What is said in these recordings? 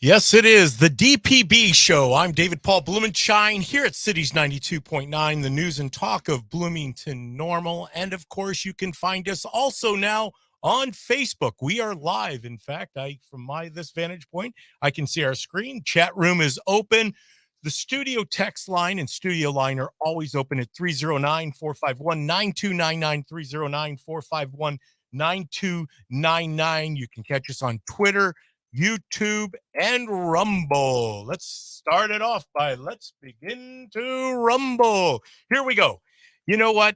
Yes, it is the DPB show. I'm David Paul Blumenshine here at Cities 92.9, the news and talk of Bloomington Normal. And of course, you can find us also now on Facebook. We are live. In fact, from this vantage point, I can see our screen. Chat room is open. The studio text line and studio line are always open at 309-451-9299, 309-451-9299. You can catch us on Twitter, YouTube, and Rumble. Let's start it off let's begin to rumble. Here we go. You know what?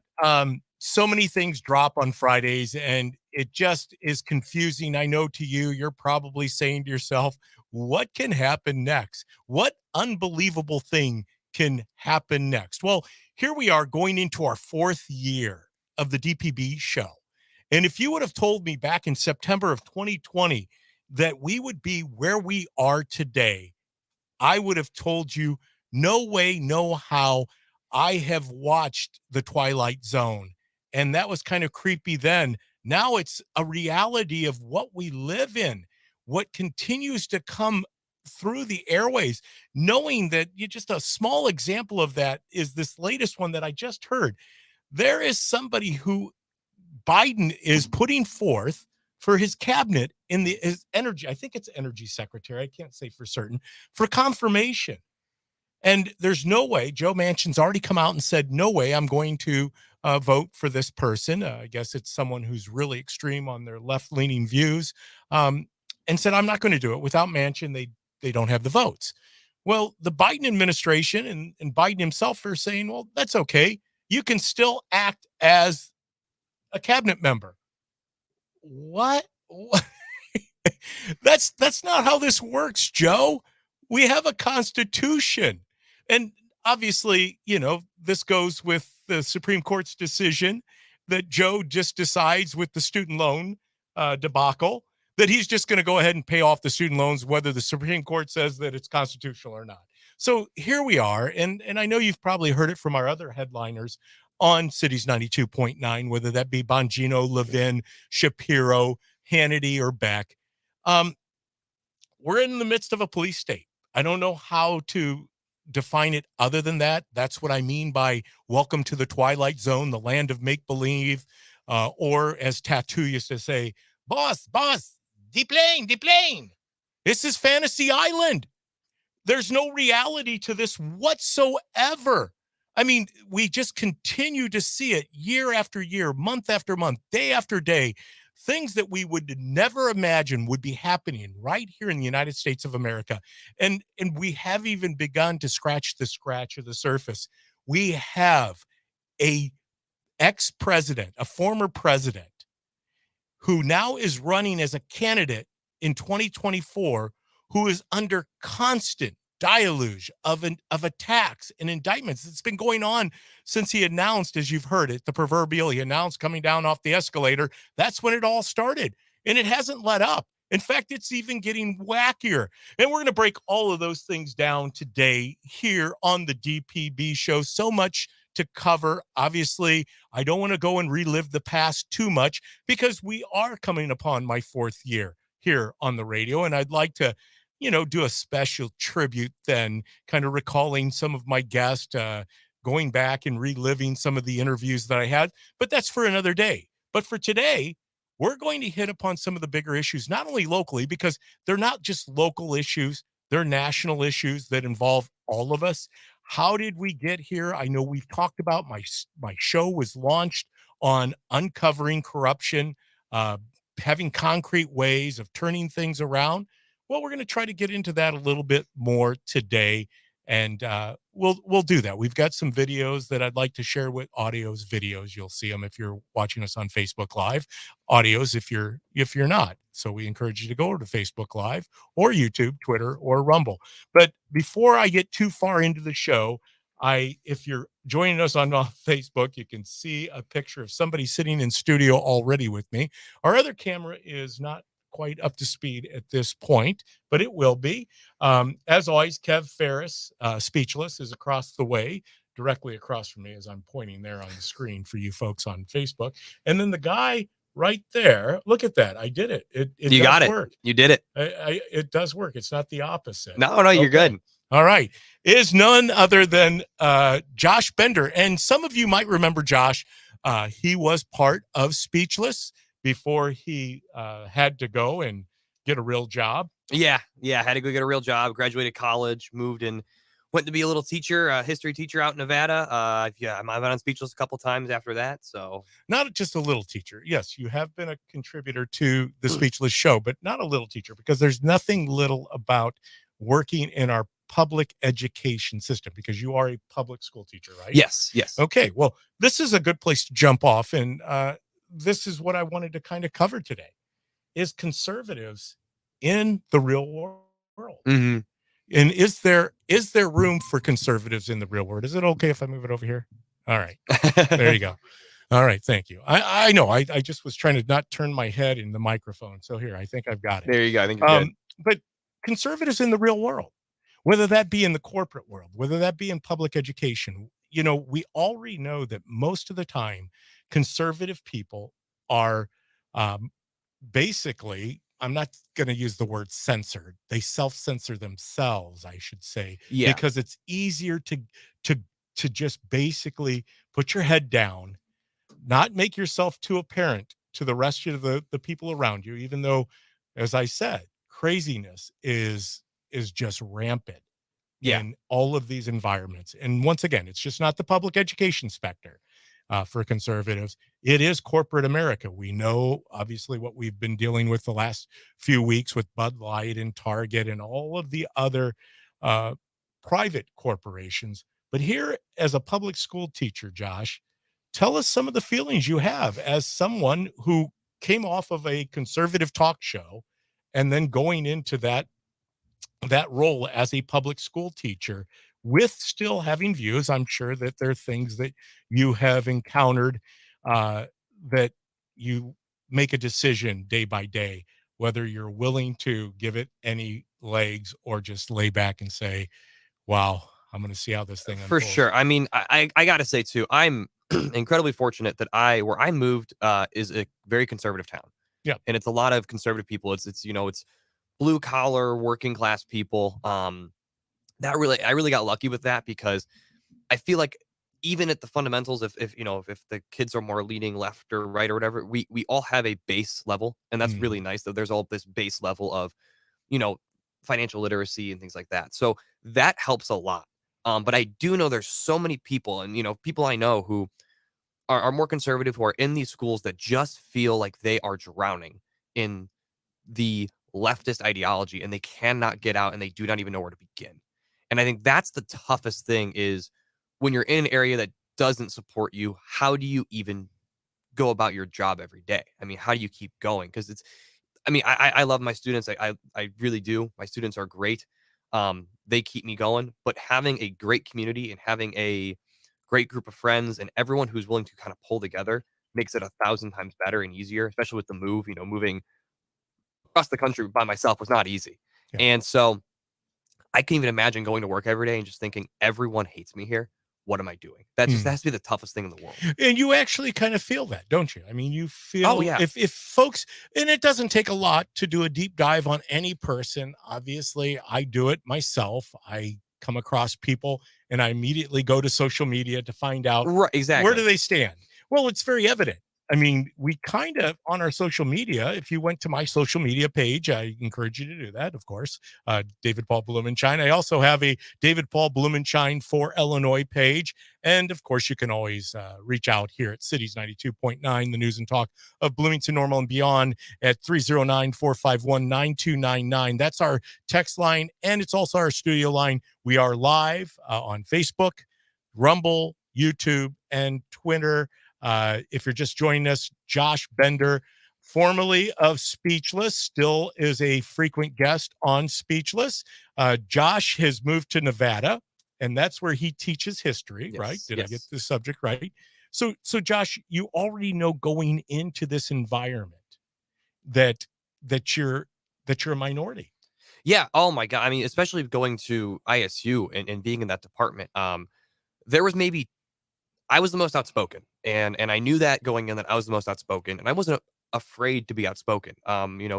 So many things drop on Fridays, and it just is confusing. I know to you, you're probably saying to yourself, what can happen next? What unbelievable thing can happen next? Well, here we are going into our fourth year of the DPB show. And if you would have told me back in September of 2020 that we would be where we are today, I would have told you, no way, no how. I have watched The Twilight Zone, and that was kind of creepy then. Now it's a reality of what we live in, what continues to come through the airways, knowing that just a small example of that is this latest one that I just heard. There is somebody who Biden is putting forth for his cabinet in his energy, I think it's energy secretary, I can't say for certain, for confirmation. And there's no way, Joe Manchin's already come out and said, no way I'm going to vote for this person. I guess it's someone who's really extreme on their left-leaning views, and said, I'm not going to do it. Without Manchin, they don't have the votes. Well, the Biden administration and Biden himself are saying, well, that's okay. You can still act as a cabinet member. What? That's not how this works, Joe. We have a constitution. And obviously, this goes with the Supreme Court's decision that Joe just decides with the student loan debacle that he's just going to go ahead and pay off the student loans, whether the Supreme Court says that it's constitutional or not. So here we are. And I know you've probably heard it from our other headliners on Cities 92.9, whether that be Bongino, Levin, Shapiro, Hannity, or Beck. We're in the midst of a police state. I don't know how to define it other than that. That's what I mean by welcome to the Twilight Zone, the land of make-believe, or as Tattoo used to say, boss, deplane. This is Fantasy Island. There's no reality to this whatsoever. I mean, we just continue to see it year after year, month after month, day after day. Things that we would never imagine would be happening right here in the United States of America. And we have even begun to scratch of the surface. We have a ex-president, a former president, who now is running as a candidate in 2024, who is under constant deluge of attacks and indictments. It's been going on since he announced, as you've heard it, the proverbial, he announced coming down off the escalator. That's when it all started, and it hasn't let up. In fact, it's even getting wackier. And we're going to break all of those things down today here on the DPB show. So much to cover. Obviously, I don't want to go and relive the past too much because we are coming upon my fourth year here on the radio, and I'd like to do a special tribute then, kind of recalling some of my guests, going back and reliving some of the interviews that I had. But that's for another day. But for today, we're going to hit upon some of the bigger issues, not only locally, because they're not just local issues, they're national issues that involve all of us. How did we get here? I know we've talked about my show was launched on uncovering corruption, having concrete ways of turning things around. Well, we're going to try to get into that a little bit more today, and we'll do that. We've got some videos that I'd like to share with videos. You'll see them if you're watching us on Facebook Live. Audios if you're not. So we encourage you to go to Facebook Live or YouTube, Twitter, or Rumble. But before I get too far into the show, if you're joining us on Facebook, you can see a picture of somebody sitting in studio already with me. Our other camera is not quite up to speed at this point, but it will be. As always, Kev Ferris, Speechless, is across the way, directly across from me as I'm pointing there on the screen for you folks on Facebook. And then the guy right there. Look at that. I did it. It You got does it. work. You did it. It does work. It's not the opposite. No, no, you're Okay. good. All right. Is none other than Josh Bender. And some of you might remember Josh. He was part of Speechless before he had to go and get a real job. Yeah. Had to go get a real job, graduated college, moved and went to be a little teacher, a history teacher out in Nevada. I've been on Speechless a couple times after that. So Not just a little teacher. Yes, you have been a contributor to the Speechless show, but not a little teacher, because there's nothing little about working in our public education system, because you are a public school teacher, right? yes. Okay, well, this is a good place to jump off, and this is what I wanted to kind of cover today: is conservatives in the real world, Mm-hmm. and is there room for conservatives in the real world? Is it okay if I move it over here? All right, there you go. All right, thank you. I know I just was trying to not turn my head in the microphone, so here I think I've got it. There you go. I think you're good. But conservatives in the real world, whether that be in the corporate world, whether that be in public education, we already know that most of the time conservative people are um, basically, I'm not going to use the word censored. They self-censor themselves, I should say, Yeah. because it's easier to to just basically put your head down, not make yourself too apparent to the rest of the people around you, even though, as I said, craziness is just rampant Yeah. in all of these environments. And once again, it's just not the public education specter for conservatives. It is corporate America. We know, obviously, what we've been dealing with the last few weeks with Bud Light and Target and all of the other uh, private corporations. But here, as a public school teacher, Josh, tell us some of the feelings you have as someone who came off of a conservative talk show and then going into that role as a public school teacher, with still having views. I'm sure that there are things that you have encountered uh, that you make a decision day by day, whether you're willing to give it any legs or just lay back and say, wow, I'm going to see how this thing For unfolds. sure. I mean, I got to say too, I'm incredibly fortunate that where I moved is a very conservative town. Yeah. And it's a lot of conservative people. It's blue collar working class people. I really got lucky with that, because I feel like even at the fundamentals, if the kids are more leaning left or right or whatever, we all have a base level, and that's really nice that there's all this base level of, you know, financial literacy and things like that. So that helps a lot. But I do know there's so many people, and people I know who are more conservative, who are in these schools that just feel like they are drowning in the leftist ideology, and they cannot get out, and they do not even know where to begin. And I think that's the toughest thing, is when you're in an area that doesn't support you, how do you even go about your job every day? I mean, how do you keep going? Because I love my students. I really do. My students are great. They keep me going. But having a great community and having a great group of friends and everyone who's willing to kind of pull together makes it 1,000 times better and easier, especially with the move. Moving across the country by myself was not easy. Yeah. And so I can even imagine going to work every day and just thinking, everyone hates me here. What am I doing? That has to be the toughest thing in the world. And you actually kind of feel that, don't you? I mean, you feel, yeah. if folks, and it doesn't take a lot to do a deep dive on any person. Obviously, I do it myself. I come across people and I immediately go to social media to find out Right, exactly. where do they stand. Well, it's very evident. I mean, we kind of, on our social media, if you went to my social media page, I encourage you to do that, of course, David Paul Blumenshine. I also have a David Paul Blumenshine for Illinois page. And of course, you can always reach out here at Cities 92.9, the news and talk of Bloomington Normal and beyond, at 309-451-9299. That's our text line, and it's also our studio line. We are live on Facebook, Rumble, YouTube, and Twitter. If you're just joining us, Josh Bender, formerly of Speechless, still is a frequent guest on Speechless. Josh has moved to Nevada, and that's where he teaches history, Yes, right? Did yes. I get the subject right? So Josh, you already know going into this environment that you're a minority. Yeah. Oh my God. I mean, especially going to ISU and being in that department. There was I was the most outspoken, and I knew that going in, that I was the most outspoken, and I wasn't afraid to be outspoken.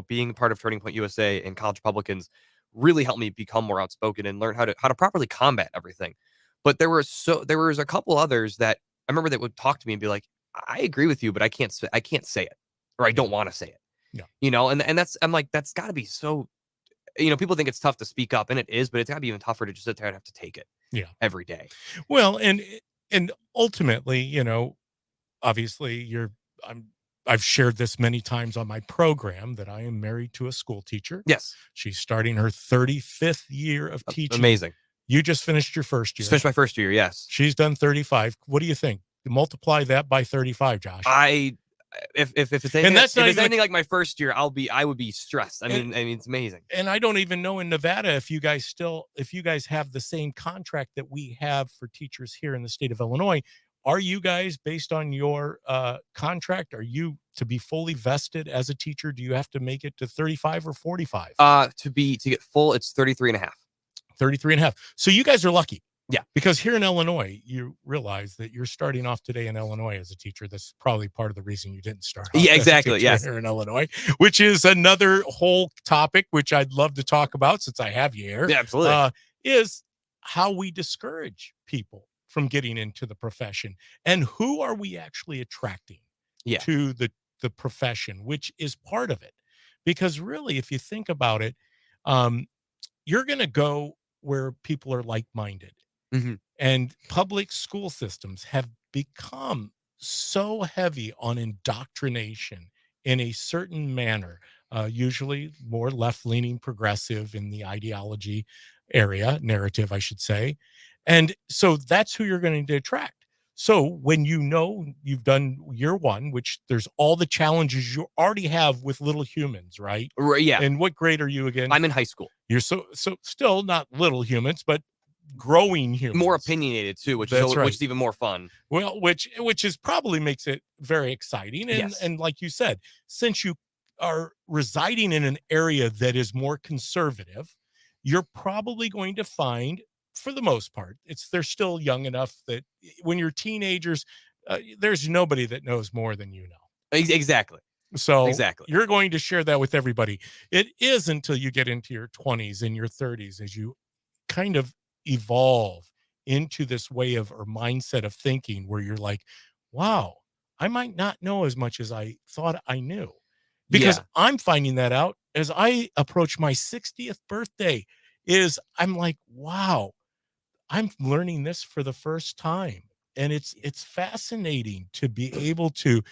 Being part of Turning Point USA and College Republicans really helped me become more outspoken and learn how to properly combat everything. But there was a couple others that I remember that would talk to me and be like, I agree with you, but I can't say it, or I Yeah. don't want to say it. Yeah. And I'm like, that's got to be so. People think it's tough to speak up, and it is, but it's got to be even tougher to just sit there and have to take it Yeah. every day. Well, and ultimately, obviously I've shared this many times on my program that I am married to a school teacher. Yes. She's starting her 35th year of teaching. Amazing. You just finished your first year. Just finished my first year. Yes. She's done 35. What do you think? Multiply that by 35, Josh. If it's anything like my first year, I would be stressed. I mean, it's amazing. And I don't even know in Nevada if you guys have the same contract that we have for teachers here in the state of Illinois. Are you guys, based on your contract, are you to be fully vested as a teacher? Do you have to make it to 35 or 45? To get full, it's 33 and a half. 33 and a half. So you guys are lucky. Yeah. Because here in Illinois, you realize that you're starting off today in Illinois as a teacher. That's probably part of the reason you didn't start off exactly. Yes. here in Illinois, which is another whole topic, which I'd love to talk about since I have you here. Yeah, absolutely. Is how we discourage people from getting into the profession, and who are we actually attracting to the profession, which is part of it. Because really, if you think about it, you're going to go where people are like-minded. Mm-hmm. And public school systems have become so heavy on indoctrination in a certain manner, usually more left-leaning progressive in the ideology narrative, I should say. And so that's who you're going to attract. So when you've done year one, which there's all the challenges you already have with little humans, right? Yeah. And what grade are you again? I'm in high school. You're so still not little humans, but growing humans. More opinionated too, which is even more fun. Well, which is probably makes it very exciting. And yes. And like you said, since you are residing in an area that is more conservative, you're probably going to find, for the most part, they're still young enough that when you're teenagers, there's nobody that knows more than you know. Exactly. So you're going to share that with everybody. It is until you get into your 20s and your 30s as you kind of evolve into this way of or mindset of thinking where you're like, wow, I might not know as much as I thought I knew. Because I'm finding that out as I approach my 60th birthday. I'm like, wow, I'm learning this for the first time. And it's fascinating to be able to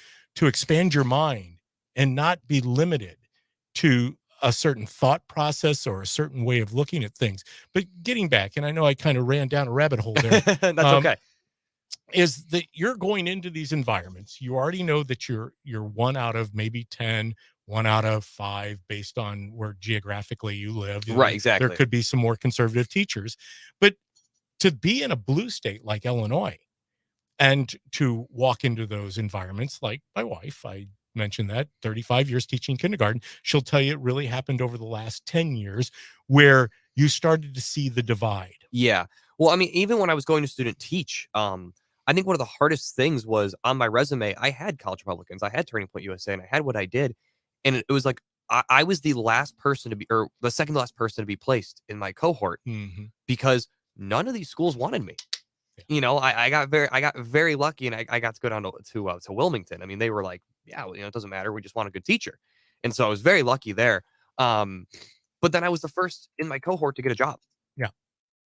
expand your mind and not be limited to a certain thought process or a certain way of looking at things. But getting back, and I know I kind of ran down a rabbit hole there. That's okay. Is that you're going into these environments. You already know that you're 1 out of maybe 10, 1 out of 5, based on where geographically you live. Right, exactly. There could be some more conservative teachers, but to be in a blue state like Illinois and to walk into those environments, like my wife, I mentioned that 35 years teaching kindergarten, she'll tell you it really happened over the last 10 years where you started to see the divide. Yeah. Well, I mean, even when I was going to student teach, I think one of the hardest things was on my resume, I had College Republicans, I had Turning Point USA, and I had what I did. And it was like, I was the last person to be, or the second to last person to be placed in my cohort because none of these schools wanted me. Yeah. I got very lucky, and I got to go down to Wilmington. I mean, they were like, yeah, well, it doesn't matter. We just want a good teacher. And so I was very lucky there. But then I was the first in my cohort to get a job. Yeah.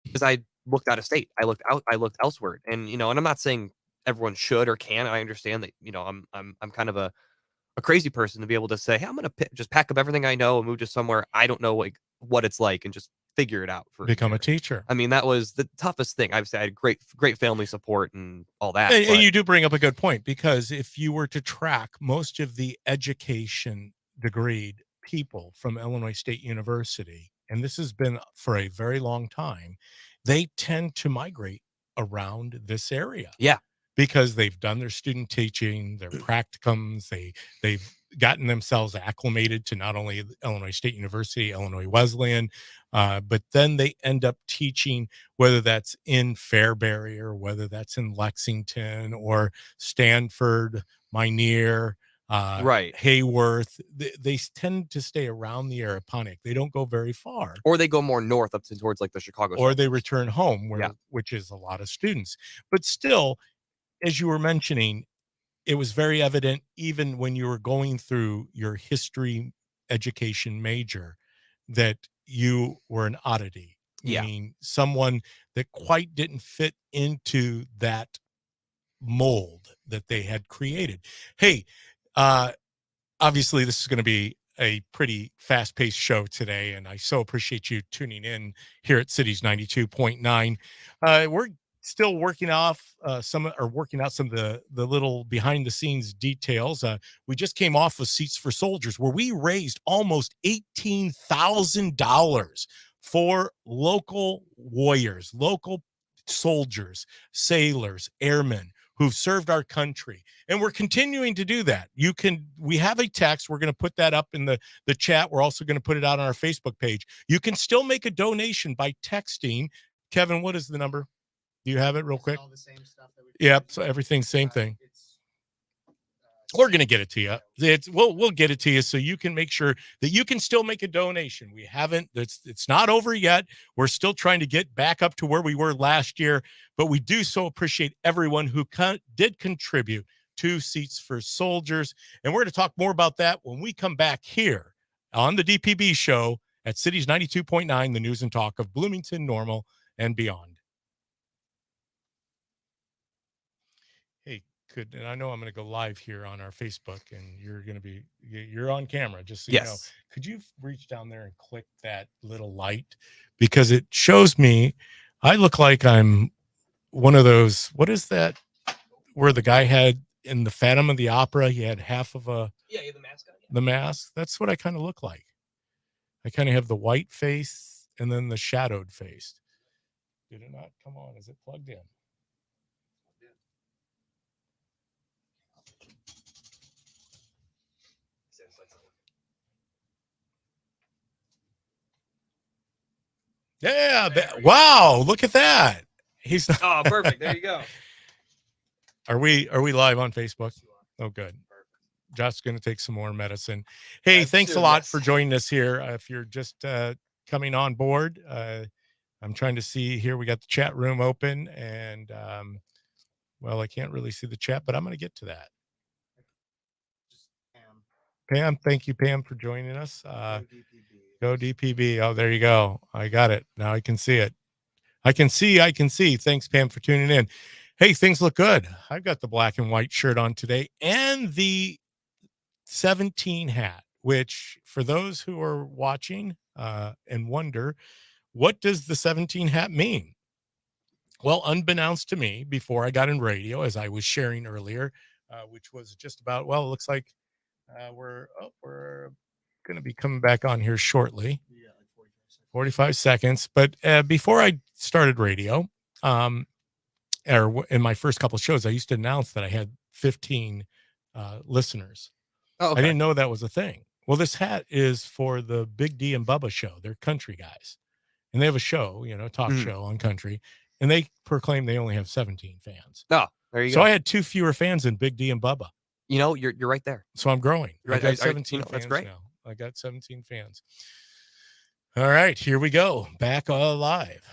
Because I looked out of state. I looked elsewhere. And, and I'm not saying everyone should or can. I understand that, I'm kind of a crazy person to be able to say, hey, I'm going to just pack up everything I know and move to somewhere I don't know what it's like and just figure it out for become a teacher. I mean, that was the toughest thing. I had great family support and all that. And you do bring up a good point, because if you were to track most of the education degreed people from Illinois State University, and this has been for a very long time, they tend to migrate around this area. Yeah. Because they've done their student teaching, their practicums, they've gotten themselves acclimated to not only Illinois State University, Illinois Wesleyan, but then they end up teaching, whether that's in Fairbury or whether that's in Lexington or Stanford, Minear, Right. Hayworth. They tend to stay around the Araponic. They don't go very far, Or they go more north up towards like the Chicago. or they suburbs. return home, Yeah. which is a lot of students. But still, as you were mentioning, it was very evident even when you were going through your history education major that you were an oddity, Yeah. meaning someone that quite didn't fit into that mold that they had created. Hey, obviously this is going to be a pretty fast-paced show today, and I so appreciate you tuning in here at Cities 92.9. We're still working out some of the little behind the scenes details. We just came off of Seats for Soldiers, where we raised almost $18,000 for local warriors, local soldiers, sailors, airmen who've served our country, and we're continuing to do that. We have a text. We're going to put that up in the chat. We're also going to put it out on our Facebook page. You can still make a donation by texting. Kevin, what is the number? Do you have it real quick? All the same stuff that Yep. So everything's same thing. We're going to get it to you. We'll get it to you so you can make sure that you can still make a donation. We haven't, it's not over yet. We're still trying to get back up to where we were last year, but we do so appreciate everyone who did contribute to Seats for Soldiers. And we're going to talk more about that when we come back here on the DPB show at Cities 92.9, the news and talk of Bloomington, Normal, and beyond. Hey, and I know I'm going to go live here on our Facebook, and you're on camera, just so you know. Could you reach down there and click that little light? Because it shows me, I look like I'm one of those, what is that, where the guy had in the Phantom of the Opera, he had half of the mask on. The mask. That's what I kind of look like. I kind of have the white face and then the shadowed face. Did it not come on? Is it plugged in? Yeah. Wow. Look at that. He's Oh, perfect. There you go. Are we live on Facebook? Oh, good. Josh's going to take some more medicine. Hey, thanks a lot for joining us here. If you're just coming on board, I'm trying to see here. We got the chat room open, and well, I can't really see the chat, but I'm going to get to that. Pam, thank you, Pam, for joining us. Go DPB. Oh, there you go. I got it. Now I can see it. I can see. Thanks, Pam, for tuning in. Hey, things look good. I've got the black and white shirt on today and the 17 hat, which for those who are watching and wonder, what does the 17 hat mean? Well, unbeknownst to me, before I got in radio, as I was sharing earlier, which was just about, well, it looks like we're going to be coming back on here shortly. Yeah, like 45 seconds. But before I started radio, or in my first couple of shows, I used to announce that I had 15 listeners. Oh, okay. I didn't know that was a thing. Well, this hat is for the Big D and Bubba show. They're country guys, and they have a show, talk show on country, and they proclaim they only have 17 fans. Oh, there you go. So I had 2 fewer fans than Big D and Bubba. You're right there. So I'm growing. I got 17 fans that's great. Now. I got 17 fans. All right, here we go. Back live.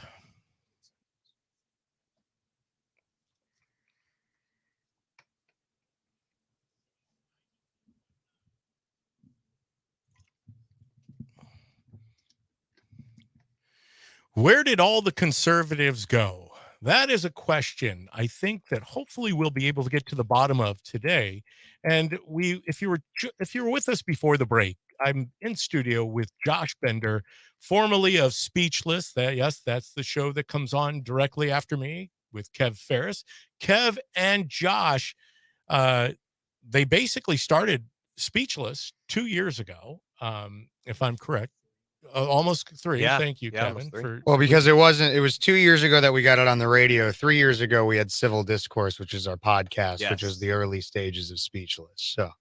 Where did all the conservatives go? That is a question I think that hopefully we'll be able to get to the bottom of today. And if you were with us before the break, I'm in studio with Josh Bender, formerly of Speechless. That's the show that comes on directly after me with Kev Ferris. Kev and Josh, they basically started Speechless 2 years ago, if I'm correct. Almost 3. Yeah. Thank you, Kevin. Because it was 2 years ago that we got it on the radio. 3 years ago, we had Civil Discourse, which is our podcast, which was the early stages of Speechless. So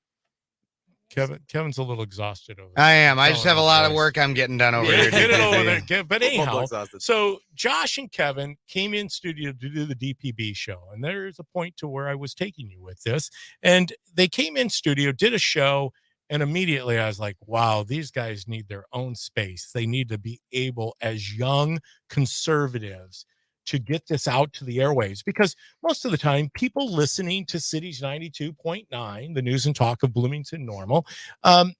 Kevin's a little exhausted over I there. am. I just have a lot of work I'm getting done over Yeah, here. get it DPB. over there. But anyhow, exhausted. so Josh and Kevin came in studio to do the DPB show, and there's a point to where I was taking you with this. And they came in studio, did a show, and immediately I was like, wow, these guys need their own space. They need to be able, as young conservatives, to get this out to the airwaves, because most of the time people listening to Cities 92.9, the news and talk of Bloomington Normal, the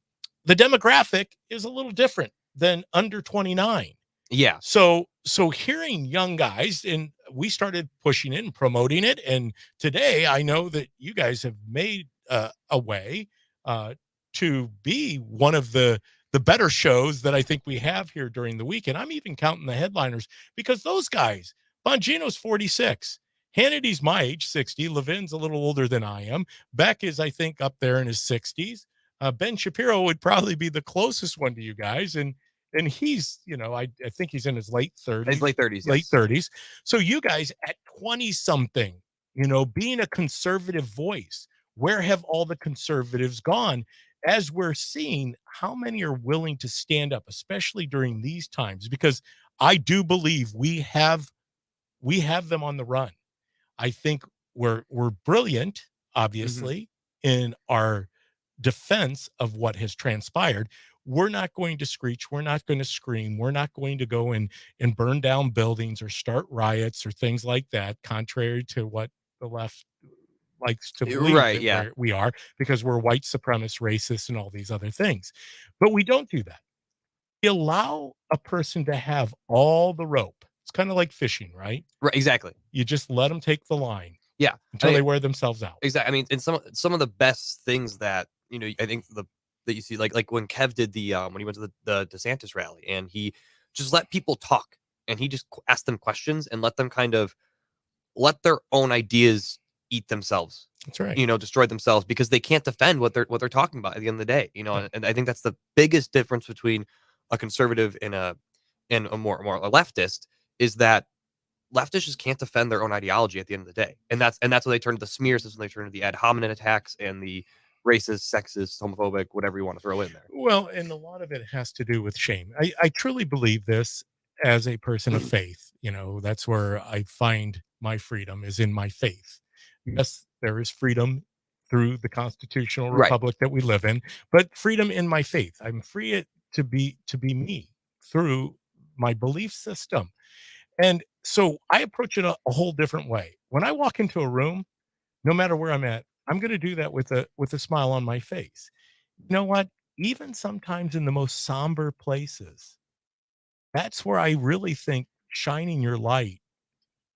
demographic is a little different than under 29. Yeah. So hearing young guys, and we started pushing it and promoting it, and today I know that you guys have made a way to be one of the better shows that I think we have here during the week. And I'm even counting the headliners, because those guys, Bongino's 46, Hannity's my age, 60, Levin's a little older than I am, Beck is, I think, up there in his 60s. Ben Shapiro would probably be the closest one to you guys, and he's, I think he's in his late 30s. His late 30s. Late yes. 30s. So you guys at 20 something, being a conservative voice, where have all the conservatives gone? As we're seeing, how many are willing to stand up, especially during these times? Because I do believe we have them on the run. I think we're brilliant, obviously, in our defense of what has transpired. We're not going to screech. We're not going to scream. We're not going to go and burn down buildings or start riots or things like that, contrary to what the left likes to believe that we are, because we're white supremacist, racist, and all these other things. But we don't do that. We allow a person to have all the rope. It's kind of like fishing, right? Right. Exactly. You just let them take the line. Yeah. Until they wear themselves out. Exactly. I mean, and some of the best things that, I think that you see, like when Kev did when he went to the DeSantis rally, and he just let people talk, and he just asked them questions and let them kind of let their own ideas eat themselves. That's right. Destroy themselves, because they can't defend what they're talking about at the end of the day. And I think that's the biggest difference between a conservative and a more a leftist, is that leftists just can't defend their own ideology at the end of the day. And that's when they turn to the smears, that's when they turn to the ad hominem attacks and the racist, sexist, homophobic, whatever you want to throw in there. Well, and a lot of it has to do with shame. I truly believe this as a person of faith. That's where I find my freedom, is in my faith. Yes, there is freedom through the constitutional republic that we live in, but freedom in my faith. I'm free to be me through my belief system. And so I approach it a whole different way. When I walk into a room, no matter where I'm at, I'm going to do that with a smile on my face. You know what? Even sometimes in the most somber places, that's where I really think shining your light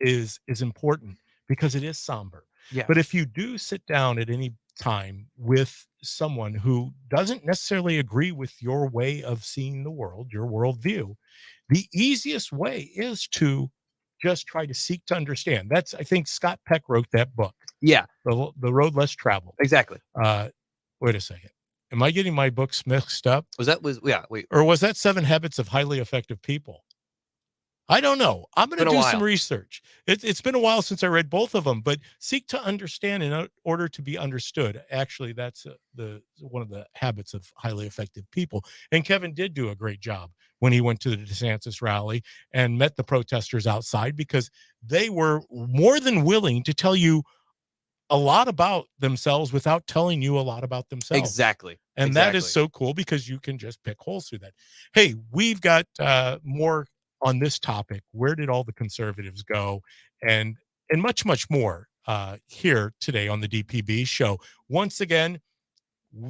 is important, because it is somber. Yeah. But if you do sit down at any time with someone who doesn't necessarily agree with your way of seeing the world, your worldview, the easiest way is to just try to seek to understand. I think Scott Peck wrote that book. Yeah. The Road Less Traveled. Exactly. Wait a second. Am I getting my books mixed up? Wait. Or was that 7 Habits of Highly Effective People? I don't know. I'm going to do some research. It's been a while since I read both of them, but seek to understand in order to be understood. Actually, that's one of the habits of highly effective people. And Kevin did do a great job when he went to the DeSantis rally and met the protesters outside, because they were more than willing to tell you a lot about themselves without telling you a lot about themselves. Exactly. And that is so cool, because you can just pick holes through that. Hey, we've got more on this topic. Where did all the conservatives go? And much, much more here today on the DPB show. Once again,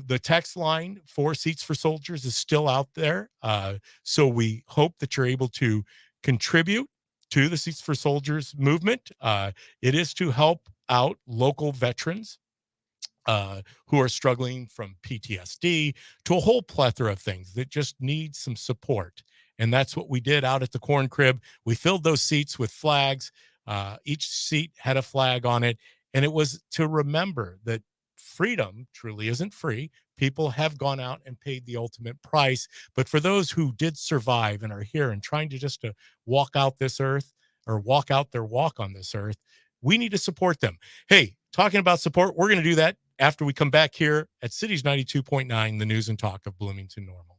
the text line for Seats for Soldiers is still out there. So we hope that you're able to contribute to the Seats for Soldiers movement. It is to help out local veterans who are struggling from PTSD to a whole plethora of things that just need some support. And that's what we did out at the Corn Crib. We filled those seats with flags. Each seat had a flag on it. And it was to remember that freedom truly isn't free. People have gone out and paid the ultimate price. But for those who did survive and are here and trying to just to walk out this earth, or walk out their walk on this earth, we need to support them. Hey, talking about support, we're going to do that after we come back here at Cities 92.9, the news and talk of Bloomington Normal.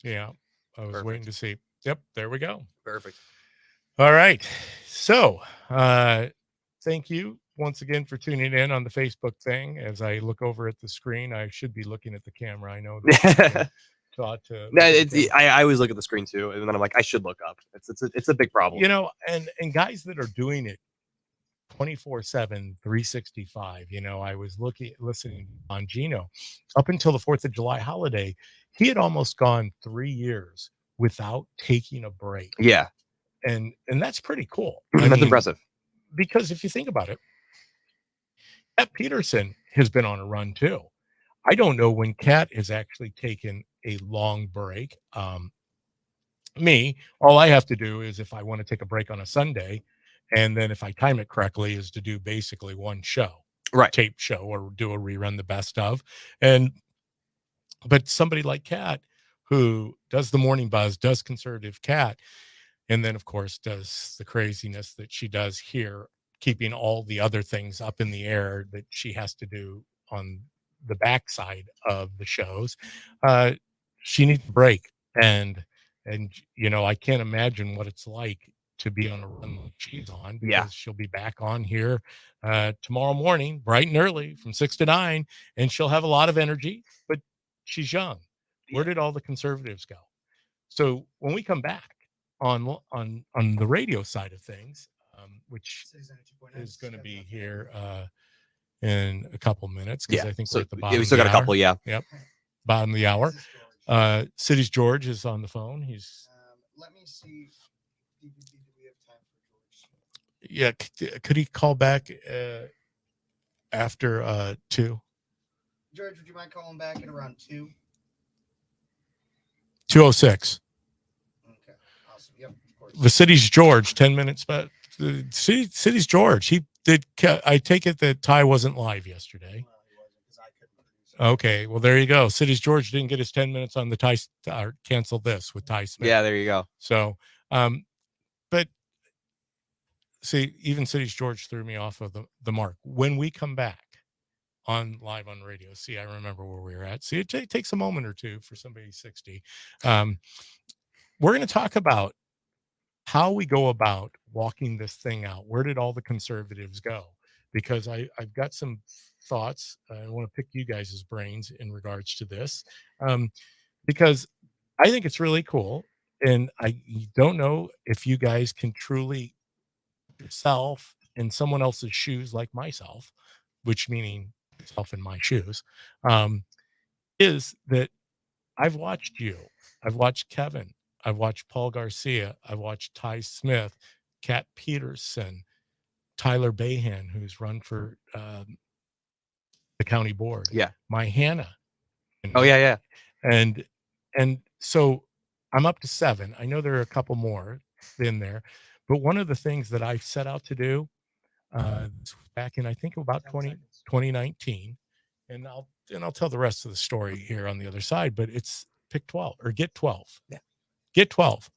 Yeah, I was waiting to see. Yep, there we go. Perfect. All right. So, thank you once again for tuning in on the Facebook thing. As I look over at the screen, I should be looking at the camera. I know that taught to. No, I always look at the screen too, and then I'm like, I should look up. It's a big problem. You know, and guys that are doing it 24/7, 365. You know, I was listening on Gino up until the 4th of July holiday. He had almost gone 3 years without taking a break. Yeah. And that's pretty cool. That's impressive. Because if you think about it, Kat Peterson has been on a run too. I don't know when Kat has actually taken a long break. Me, all I have to do is if I want to take a break on a Sunday, and then if I time it correctly, is to do basically one show, right? Tape show, or do a rerun the best of. But somebody like Kat, who does the morning buzz, does conservative Cat, and then of course does the craziness that she does here, keeping all the other things up in the air that she has to do on the backside of the shows. She needs a break, and you know, I can't imagine what it's like to be on a run like she's on, because she'll be back on here tomorrow morning, bright and early, from 6 to 9, and she'll have a lot of energy, but she's young. Where did all the conservatives go? So when we come back on the radio side of things, which is going to be here in a couple minutes, because I think we're at the bottom. We still got a couple, Yep, bottom of the hour. Cities George is on the phone. He's let me see. Do we have time for George? Yeah, could he call back after 2? George, would you mind calling back at around 2? 2:06. Okay, awesome. Yep, of course. The Cities George, 10 minutes, but the Cities George, he did. I take it that Ty wasn't live yesterday. Well, he wasn't, because I couldn't produce it. Okay, well, there you go. Cities George didn't get his 10 minutes on the Ty, cancel this with Ty Smith. Yeah, there you go. So, but see, even Cities George threw me off of the mark. When we come back live on radio, see, I remember where we were at. See, it takes a moment or two for somebody 60. We're going to talk about how we go about walking this thing out. Where did all the conservatives go? Because I've got some thoughts. I want to pick you guys' brains in regards to this, because I think it's really cool. And I don't know if you guys can truly put yourself in someone else's shoes, like myself, which meaning myself in my shoes, is that I've watched you. I've watched Kevin. I've watched Paul Garcia. I've watched Ty Smith, Kat Peterson, Tyler Bahan, who's run for the county board. Yeah. My Hannah. Oh, yeah. And so I'm up to 7. I know there are a couple more in there, but one of the things that I set out to do back in, I think, about 2019, and I'll tell the rest of the story here on the other side, but it's pick 12 or get 12. Yeah. Get 12.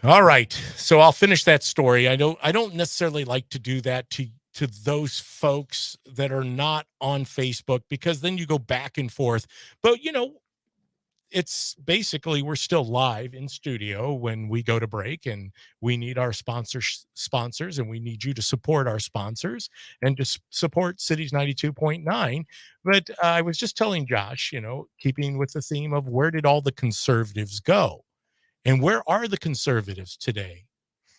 All right. So I'll finish that story. I don't necessarily like to do that to those folks that are not on Facebook, because then you go back and forth. But you know, it's basically, we're still live in studio when we go to break, and we need our sponsors, and we need you to support our sponsors and to support Cities 92.9. But I was just telling Josh, you know, keeping with the theme of where did all the conservatives go, and where are the conservatives today,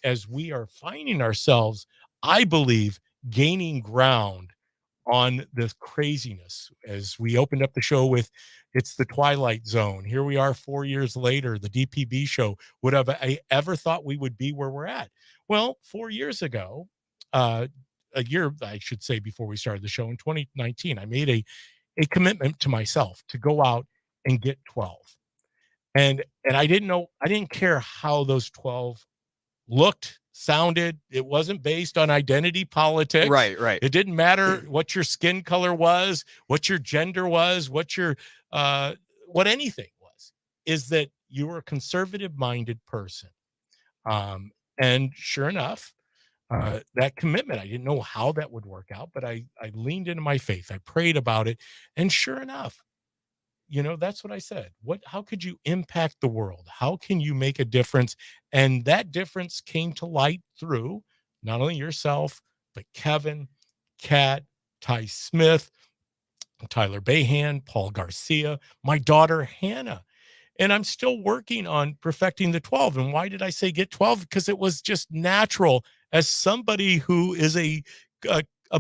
as we are finding ourselves, I believe, gaining ground on this craziness. As we opened up the show with, it's the Twilight Zone. Here we are 4 years later, the DPB show. Would have I ever thought we would be where we're at? Well, 4 years ago, a year, I should say, before we started the show in 2019, I made a commitment to myself to go out and get 12. And I didn't care how those 12 looked, sounded. It wasn't based on identity politics. Right. It didn't matter what your skin color was, what your gender was, what anything was, is that you were a conservative minded person. And sure enough, that commitment, I didn't know how that would work out, but I leaned into my faith. I prayed about it. And sure enough, that's what I said. How could you impact the world? How can you make a difference? And that difference came to light through not only yourself, but Kevin, Kat, Ty Smith, Tyler Bahan, Paul Garcia, my daughter, Hannah. And I'm still working on perfecting the 12. And why did I say get 12? Because it was just natural as somebody who is a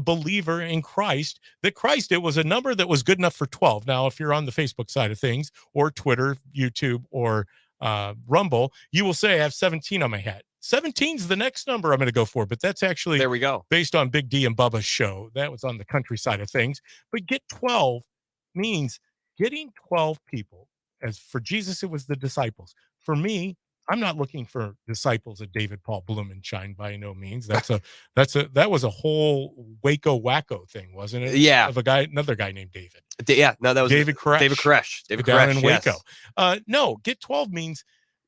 believer in Christ, it was a number that was good enough for 12. Now, if you're on the Facebook side of things or Twitter, YouTube, or Rumble, you will say I have 17 on my hat. 17 is the next number I'm going to go for, but that's actually There we go. based on Big D and Bubba's show. That was on the country side of things. But get 12 means getting 12 people. As for Jesus, it was the disciples. For me, I'm not looking for disciples of David Paul Blumenshine by no means. That was a whole Waco wacko thing, wasn't it? Yeah. Of another guy named David. No, that was David Koresh. David down Koresh, in Waco. yes. No, get 12 means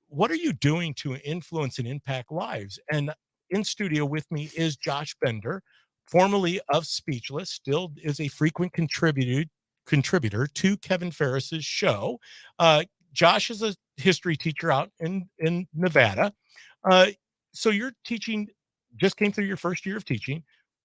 what are you doing to influence and impact lives? And in studio with me is Josh Bender, formerly of Speechless, still is a frequent contributor to Kevin Ferris's show. Josh is a history teacher out in Nevada. So you're teaching, just came through your first year of teaching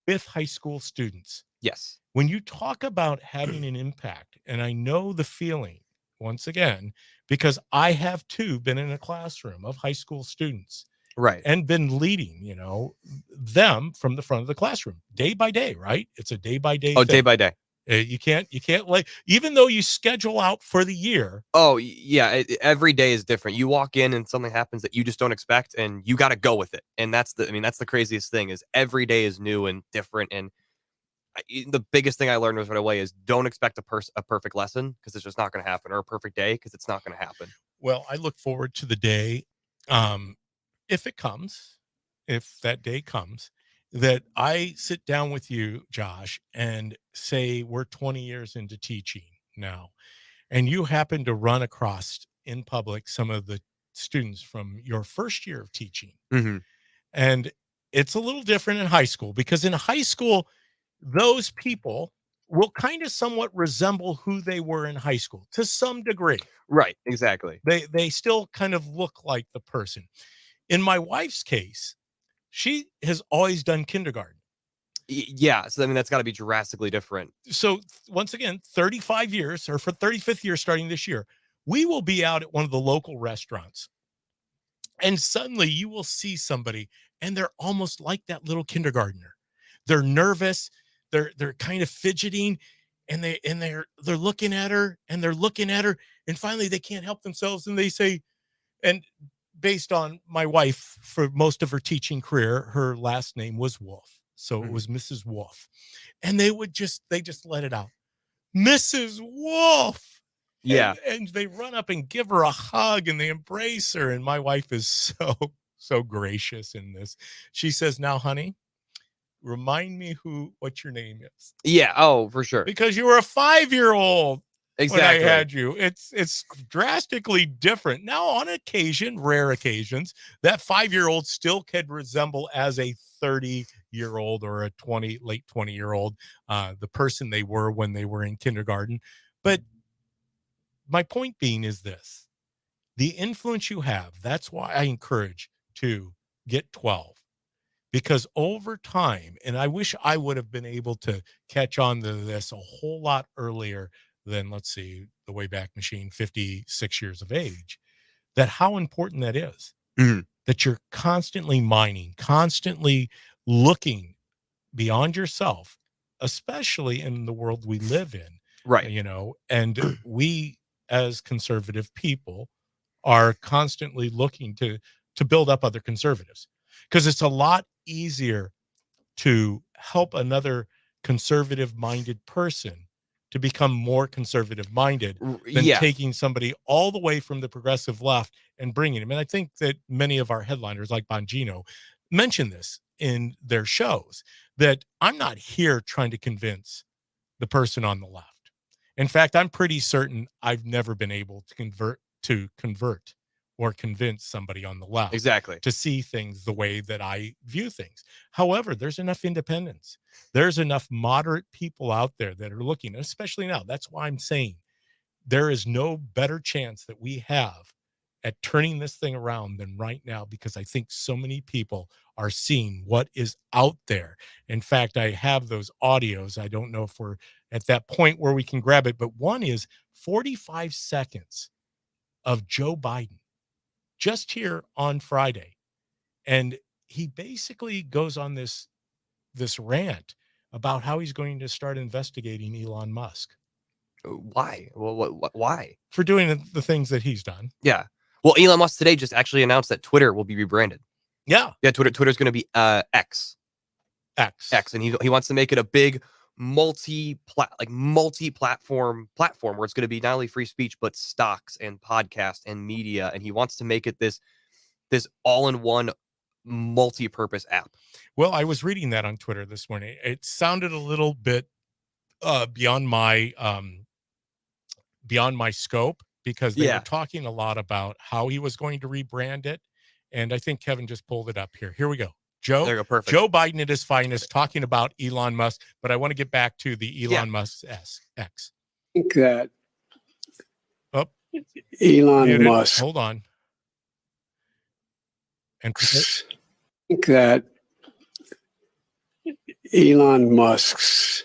with high school students. Yes. When you talk about having an impact, and I know the feeling once again, because I have too been in a classroom of high school students. Right. And been leading, them from the front of the classroom day by day, right? It's a day by day. Oh, thing. Day by day. You can't like, even though you schedule out for the year. Oh yeah. Every day is different. You walk in and something happens that you just don't expect and you got to go with it. And that's the craziest thing is every day is new and different. And the biggest thing I learned was right away is don't expect a perfect lesson because it's just not going to happen, or a perfect day because it's not going to happen. Well, I look forward to the day. If that day comes, that I sit down with you, Josh, and say we're 20 years into teaching now, and you happen to run across in public some of the students from your first year of teaching. Mm-hmm. And it's a little different in high school, because in high school, those people will kind of somewhat resemble who they were in high school to some degree. Right, exactly. They still kind of look like the person. In my wife's case, she has always done kindergarten. Yeah. So, that's got to be drastically different. So once again, 35 years, or for 35th year starting this year, we will be out at one of the local restaurants. And suddenly you will see somebody and they're almost like that little kindergartner. They're nervous. They're kind of fidgeting, and they're looking at her and they're looking at her. And finally they can't help themselves. And they say, and based on my wife, for most of her teaching career, her last name was Wolf. So it was Mrs. Wolf. And they just let it out. Mrs. Wolf. Yeah. And they run up and give her a hug and they embrace her. And my wife is so gracious in this. She says, now, honey, remind me what your name is. Yeah. Oh, for sure. Because you were a 5-year-old. Exactly. When I had you. It's drastically different. Now, on occasion, rare occasions, that 5-year-old still could resemble as a 30-year-old or a late 20-year-old, the person they were when they were in kindergarten. But my point being is this: the influence you have, that's why I encourage to get 12. Because over time, and I wish I would have been able to catch on to this a whole lot earlier than, let's see, the Wayback Machine, 56 years of age, that how important that is. Mm-hmm. That you're constantly mining, constantly looking beyond yourself, especially in the world we live in. Right. And we as conservative people are constantly looking to build up other conservatives, because it's a lot easier to help another conservative minded person to become more conservative minded than taking somebody all the way from the progressive left and bringing him. And I think that many of our headliners like Bongino mention this in their shows, that I'm not here trying to convince the person on the left. In fact, I'm pretty certain I've never been able to convert or convince somebody on the left Exactly. to see things the way that I view things. However, there's enough independence. There's enough moderate people out there that are looking, especially now. That's why I'm saying there is no better chance that we have at turning this thing around than right now, because I think so many people are seeing what is out there. In fact, I have those audios. I don't know if we're at that point where we can grab it, but one is 45 seconds of Joe Biden just here on Friday. And he basically goes on this rant about how he's going to start investigating Elon Musk Why? Well, why? for doing the things that he's done. Yeah. Well, Elon Musk today just actually announced that Twitter will be rebranded. Yeah. Yeah, Twitter's going to be X, X. and he wants to make it a big multi-platform platform where it's going to be not only free speech but stocks and podcasts and media, and he wants to make it this all-in-one multi-purpose app. Well, I was reading that on Twitter this morning. It sounded a little bit beyond my scope, because they were talking a lot about how he was going to rebrand it. And I think Kevin just pulled it up here. Here we go. Joe, There you go, perfect. Joe Biden at his finest talking about Elon Musk, but I want to get back to the Elon Musk X. I think that Elon Elon Musk. Hold on. And I think that Elon Musk's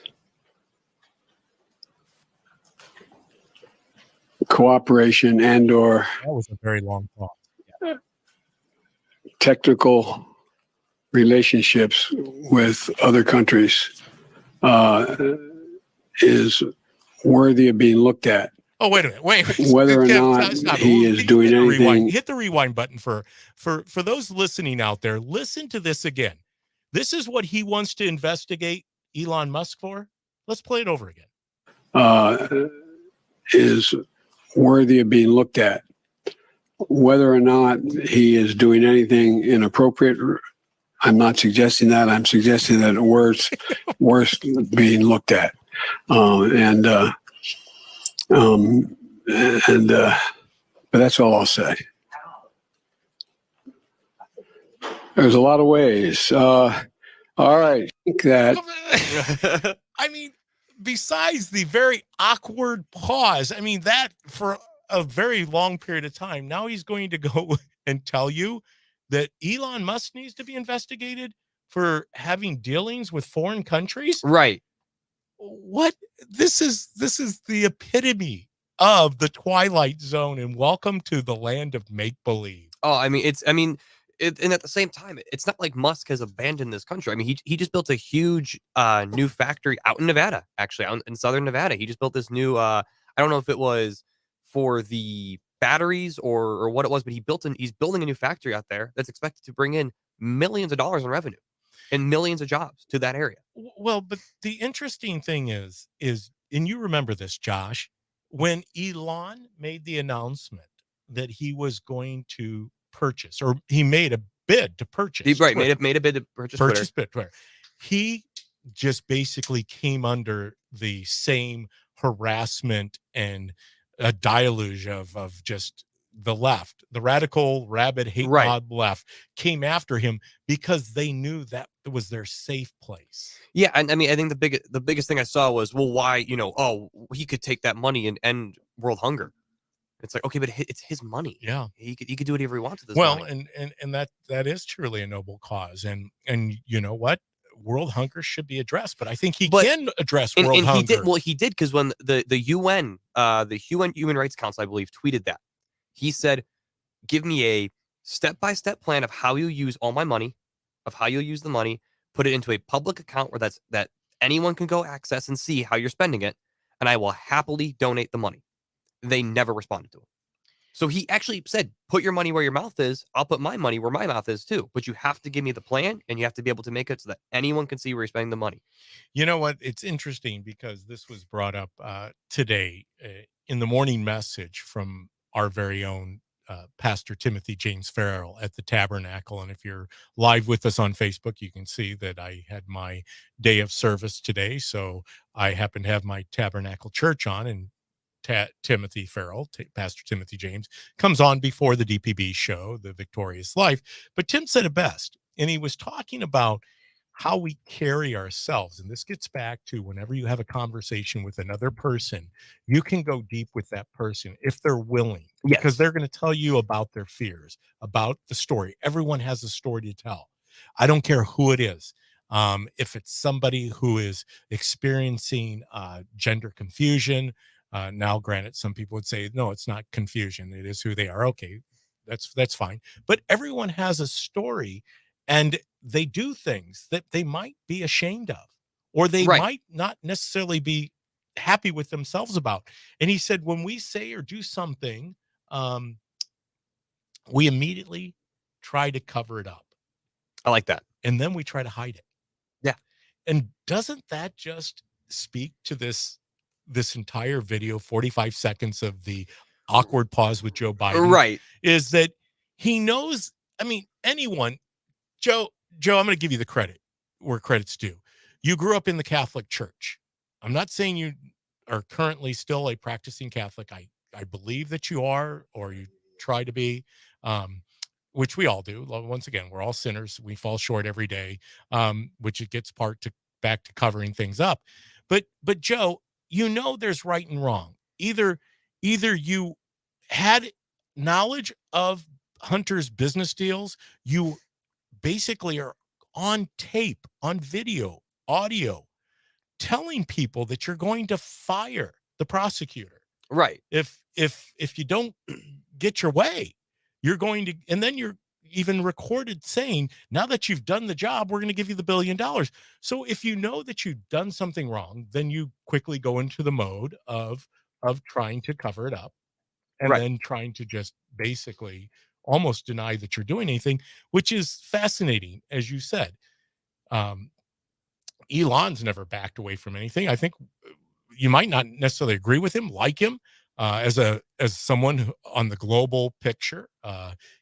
cooperation and/or that was a very long pause. technical relationships with other countries is worthy of being looked at. Oh, wait a minute. Wait. Whether or Kev, not stop. he is doing anything. Hit the rewind button for those listening out there. Listen to this again. This is what he wants to investigate Elon Musk for. Let's play it over again. Is worthy of being looked at. Whether or not he is doing anything inappropriate, I'm not suggesting that. I'm suggesting that worth being looked at. But that's all I'll say. There's a lot of ways. All right. I think that I mean, besides the very awkward pause, I mean, that for a very long period of time, now he's going to go and tell you that Elon Musk needs to be investigated for having dealings with foreign countries. Right. What? This is the epitome of the Twilight Zone, and welcome to the land of make-believe. Oh, and at the same time, it's not like Musk has abandoned this country. I mean, he just built a huge new factory out in Nevada, actually, out in southern Nevada. He just built this new, I don't know if it was for the batteries or what it was, but he's building a new factory out there that's expected to bring in millions of dollars in revenue and millions of jobs to that area. Well, but the interesting thing is, and you remember this, Josh, when Elon made the announcement that he was going to purchase, or he made a bid to purchase. Made a bid to purchase Twitter. He just basically came under the same harassment and a deluge of just the left, the radical, rabid, hate mob left came after him because they knew that was their safe place. Yeah, and I mean, I think the biggest thing I saw was, well, why, he could take that money and end world hunger. It's like, okay, but it's his money. Yeah, he could do whatever he wants with this money. And that is truly a noble cause, and you know what? World hunger should be addressed, but I think he can address world hunger. He did, because when the UN, the UN Human Rights Council, I believe, tweeted that, he said, "Give me a step-by-step plan of how you use all my money, of how you'll use the money, put it into a public account where that anyone can go access and see how you're spending it, and I will happily donate the money." They never responded to him. So he actually said, put your money where your mouth is. I'll put my money where my mouth is too. But you have to give me the plan, and you have to be able to make it so that anyone can see where you're spending the money. You know what? It's interesting because this was brought up today in the morning message from our very own Pastor Timothy James Farrell at the Tabernacle. And if you're live with us on Facebook, you can see that I had my day of service today. So I happen to have my Tabernacle Church on, and Timothy Farrell, Pastor Timothy James, comes on before the DPB show, The Victorious Life. But Tim said it best, and he was talking about how we carry ourselves. And this gets back to whenever you have a conversation with another person, you can go deep with that person if they're willing, because they're going to tell you about their fears, about the story. Everyone has a story to tell. I don't care who it is. If it's somebody who is experiencing gender confusion, now, granted, some people would say, no, it's not confusion. It is who they are. Okay, that's fine. But everyone has a story, and they do things that they might be ashamed of, or they might not necessarily be happy with themselves about. And he said, when we say or do something, we immediately try to cover it up. I like that. And then we try to hide it. Yeah. And doesn't that just speak to this entire video, 45 seconds of the awkward pause with Joe Biden? Right. Is that he knows, I mean, anyone, Joe, I'm going to give you the credit where credit's due. You grew up in the Catholic Church. I'm not saying you are currently still a practicing Catholic. I believe that you are, or you try to be, which we all do. Once again, we're all sinners. We fall short every day, which it gets back to covering things up. But Joe, you know, there's right and wrong. Either you had knowledge of Hunter's business deals, you basically are on tape, on video, audio, telling people that you're going to fire the prosecutor. Right. If you don't get your way, you're going to, and then you're even recorded saying, now that you've done the job, we're going to give you the $1 billion. So if you know that you've done something wrong, then you quickly go into the mode of trying to cover it up, and then trying to just basically almost deny that you're doing anything, which is fascinating. As you said, Elon's never backed away from anything. I think you might not necessarily agree with him, like him, as someone who, on the global picture,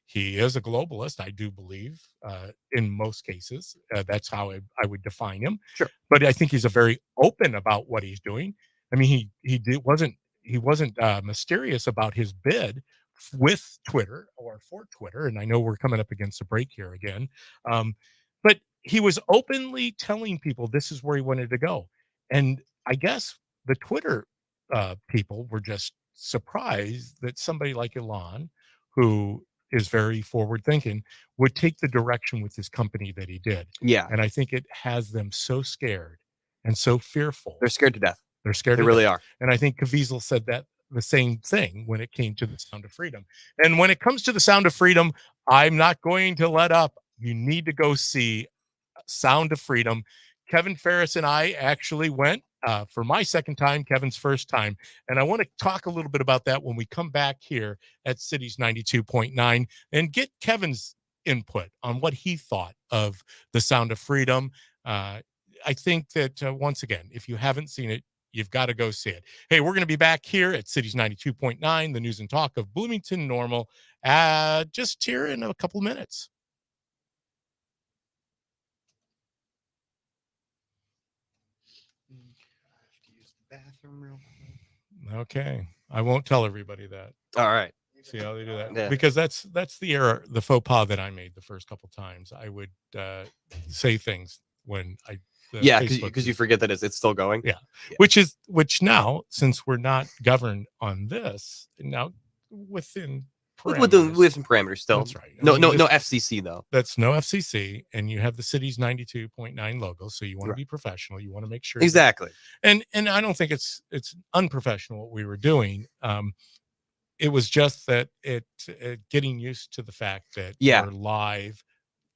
he is a globalist, I do believe, in most cases. That's how I would define him. Sure. But I think he's a very open about what he's doing. I mean, he wasn't mysterious about his bid with Twitter, or for Twitter. And I know we're coming up against a break here again. But he was openly telling people this is where he wanted to go. And I guess the Twitter people were just surprised that somebody like Elon, who is very forward thinking, would take the direction with his company that he did. Yeah. And I think it has them so scared and so fearful. They're scared to death. They're scared. They really are. And I think Caviezel said that the same thing when it came to the Sound of Freedom. And when it comes to the Sound of Freedom, I'm not going to let up. You need to go see Sound of Freedom. Kevin Ferris and I actually went for my second time, Kevin's first time. And I want to talk a little bit about that when we come back here at Cities 92.9 and get Kevin's input on what he thought of the Sound of Freedom. I think that once again, if you haven't seen it, you've got to go see it. Hey, we're going to be back here at Cities 92.9, the news and talk of Bloomington Normal, just here in a couple of minutes. Bathroom real quick. Okay. I won't tell everybody that. All right. See how they do that? Yeah. Because that's the error, the faux pas that I made the first couple times. I would say things when because you forget that it's still going. Yeah. Which now, since we're not governed on this, now within parameters. With some parameters still. That's right. No FCC though. That's no FCC, and you have the city's 92.9 logo, so you want to be professional. You want to make sure exactly. And I don't think it's unprofessional what we were doing. It was just that it getting used to the fact that we're live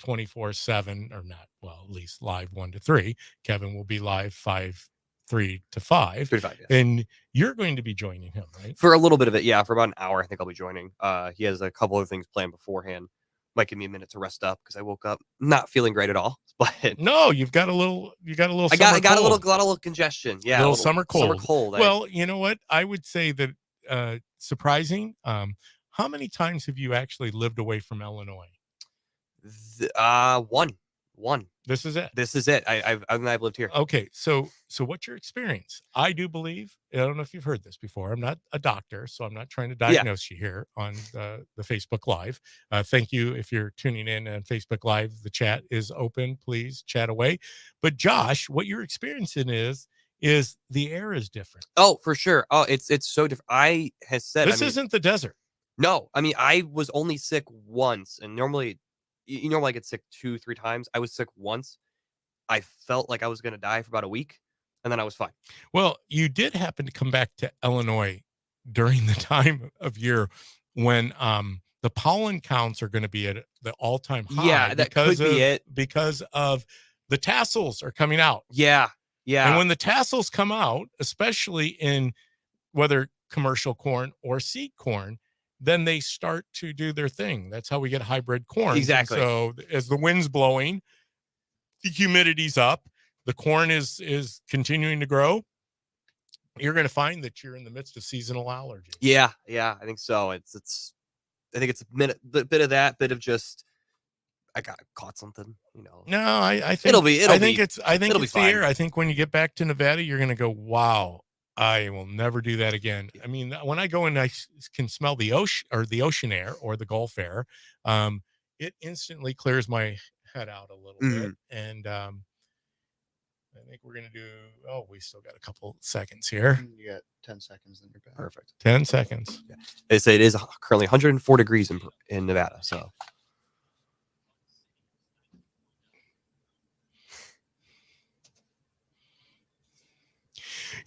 24/7, or not, well, at least live 1 to 3. Kevin will be live 3 to 5. 3 to 5, yes. And you're going to be joining him, right? For a little bit of it, yeah. For about an hour, I think I'll be joining. He has a couple of things planned beforehand. Might give me a minute to rest up because I woke up not feeling great at all. But no, you got a little. I got a little congestion. Yeah, a little summer cold. Summer cold. Well, you know what? I would say that surprising. how many times have you actually lived away from Illinois? One. This is it. This is it. I've lived here. Okay, so what's your experience? I do believe, I don't know if you've heard this before. I'm not a doctor, so I'm not trying to diagnose you here on the Facebook Live. Thank you if you're tuning in on Facebook Live. The chat is open. Please chat away. But Josh, what you're experiencing is the air is different. Oh, for sure. Oh, it's so different. I has said This isn't the desert. No, I mean, I was only sick once, and normally, you normally get sick 2-3 times. I was sick once. I felt like I was going to die for about a week, and then I was fine. Well, you did happen to come back to Illinois during the time of year when the pollen counts are going to be at the all-time high. Yeah, that could be it. Because of the tassels are coming out. Yeah. And when the tassels come out, especially in whether commercial corn or seed corn, then they start to do their thing. That's how we get hybrid corn. Exactly. So as the wind's blowing, the humidity's up, the corn is continuing to grow, you're going to find that you're in the midst of seasonal allergies. Yeah, I think so. I think it's a bit of that, bit of just I got caught something, No, I think it'll be it's be the air. I think when you get back to Nevada, you're going to go, wow, I will never do that again. I mean, when I go and I can smell the ocean air or the Gulf air, it instantly clears my head out a little bit. And I think we're going to do, we still got a couple seconds here. You got 10 seconds, then you're back. Perfect. 10 seconds. Yeah. They say it is currently 104 degrees in Nevada. So.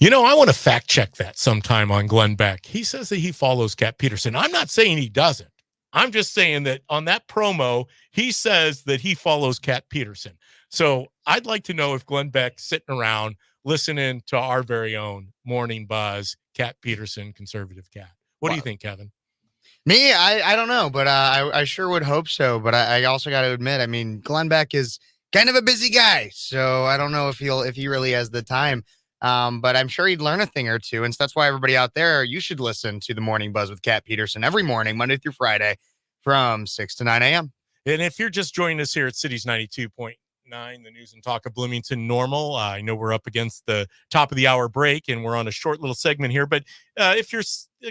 I want to fact check that sometime on Glenn Beck. He says that he follows Cat Peterson. I'm not saying he doesn't. I'm just saying that on that promo, he says that he follows Cat Peterson. So I'd like to know if Glenn Beck's sitting around listening to our very own Morning Buzz, Cat Peterson, Conservative Cat. What do you think, Kevin? Me, I don't know, but I sure would hope so. But I also got to admit, I mean, Glenn Beck is kind of a busy guy, so I don't know if he really has the time. But I'm sure he'd learn a thing or two. And so that's why everybody out there, you should listen to the Morning Buzz with Cat Peterson every morning, Monday through Friday from 6 to 9 a.m. And if you're just joining us here at Cities 92.9, the news and talk of Bloomington Normal, I know we're up against the top of the hour break and we're on a short little segment here. But if you're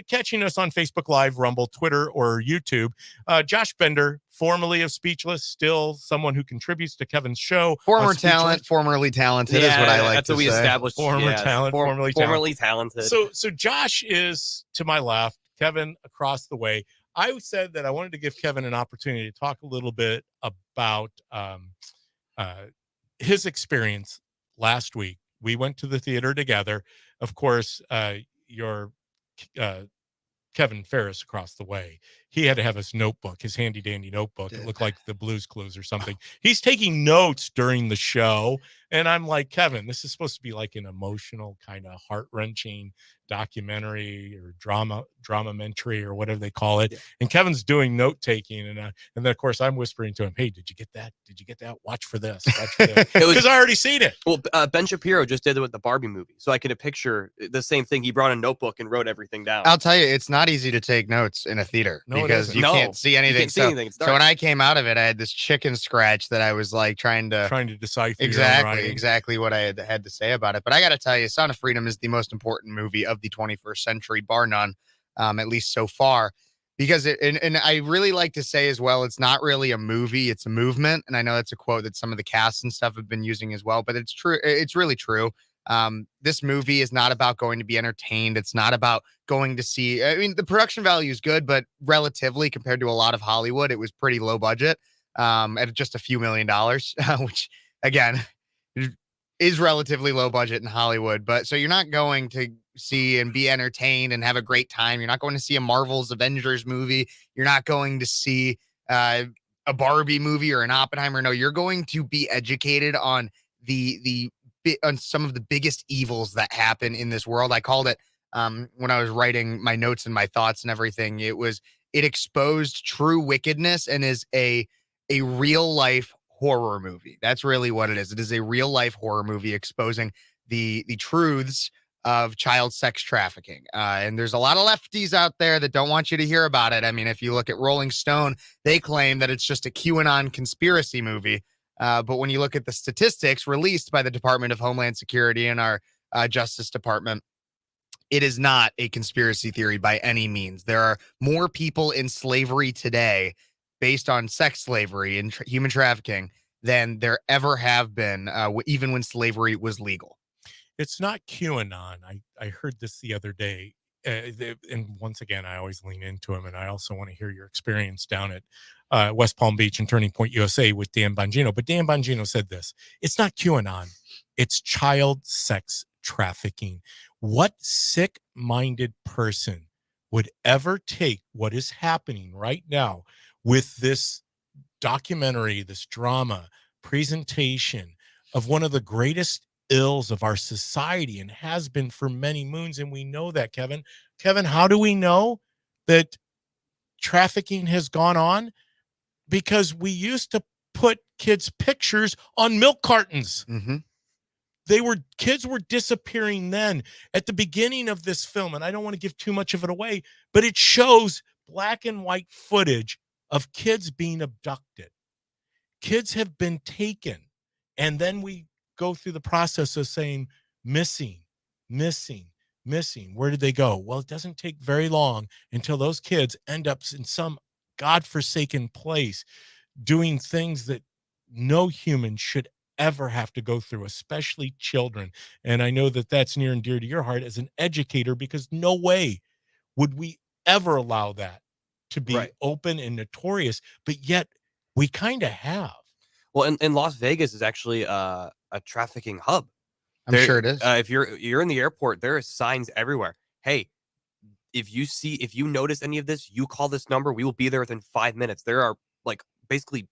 catching us on Facebook Live, Rumble, Twitter, or YouTube, Josh Bender, formerly of Speechless, still someone who contributes to Kevin's show. Former talent, formerly talented is what I like that's to what we say. established. Formerly talented. So Josh is to my left, Kevin across the way. I said that I wanted to give Kevin an opportunity to talk a little bit about his experience last week. We went to the theater together. Of course, your Kevin Ferris across the way, he had to have his notebook, his handy dandy notebook. It looked like the Blues Clues or something. He's taking notes during the show. And I'm like, Kevin, this is supposed to be like an emotional kind of heart-wrenching documentary or dramamentary or whatever they call it. Yeah. And Kevin's doing note-taking. And then, of course, I'm whispering to him, hey, did you get that? Did you get that? Watch for this. Because I already seen it. Well, Ben Shapiro just did it with the Barbie movie. So I could picture the same thing. He brought a notebook and wrote everything down. I'll tell you, it's not easy to take notes in a theater because you can't see anything. So when I came out of it, I had this chicken scratch that I was like trying to decipher exactly what I had to say about it. But I got to tell you, Sound of Freedom is the most important movie of the 21st century, bar none, at least so far. Because and I really like to say as well, it's not really a movie, it's a movement. And I know that's a quote that some of the cast and stuff have been using as well, but it's true. It's really true. This movie is not about going to be entertained. It's not about going to see. I mean, the production value is good, but relatively compared to a lot of Hollywood, it was pretty low budget, at just a few $1 million, which again is relatively low budget in Hollywood. But so you're not going to see and be entertained and have a great time. You're not going to see a Marvel's Avengers movie. You're not going to see a Barbie movie or an Oppenheimer. No, you're going to be educated on on some of the biggest evils that happen in this world. I called it when I was writing my notes and my thoughts and everything. It exposed true wickedness and is a real life horror movie. That's really what it is. It is a real life horror movie exposing the truths of child sex trafficking. And there's a lot of lefties out there that don't want you to hear about it. I mean, if you look at Rolling Stone, they claim that it's just a QAnon conspiracy movie. But when you look at the statistics released by the Department of Homeland Security and our Justice Department, it is not a conspiracy theory by any means. There are more people in slavery today based on sex slavery and human trafficking than there ever have been, even when slavery was legal. It's not QAnon. I heard this the other day. And once again, I always lean into him. And I also want to hear your experience down at West Palm Beach and Turning Point USA with Dan Bongino. But Dan Bongino said this: it's not QAnon. It's child sex trafficking. What sick-minded person would ever take what is happening right now with this documentary, this drama presentation of one of the greatest ills of our society, and has been for many moons, and we know that, Kevin, how do we know that trafficking has gone on? Because we used to put kids' pictures on milk cartons. Mm-hmm. Kids were disappearing then. At the beginning of this film, and I don't want to give too much of it away, but it shows black and white footage of kids being abducted. Kids have been taken, and then we go through the process of saying missing. Where did they go? Well, it doesn't take very long until those kids end up in some godforsaken place doing things that no human should ever have to go through, especially children. And I know that that's near and dear to your heart as an educator, because no way would we ever allow that to be open and notorious, but yet we kind of have. Well, and Las Vegas is actually a trafficking hub. I'm sure it is. If you're in the airport, there are signs everywhere. Hey, if you notice any of this, you call this number. We will be there within 5 minutes. There are basically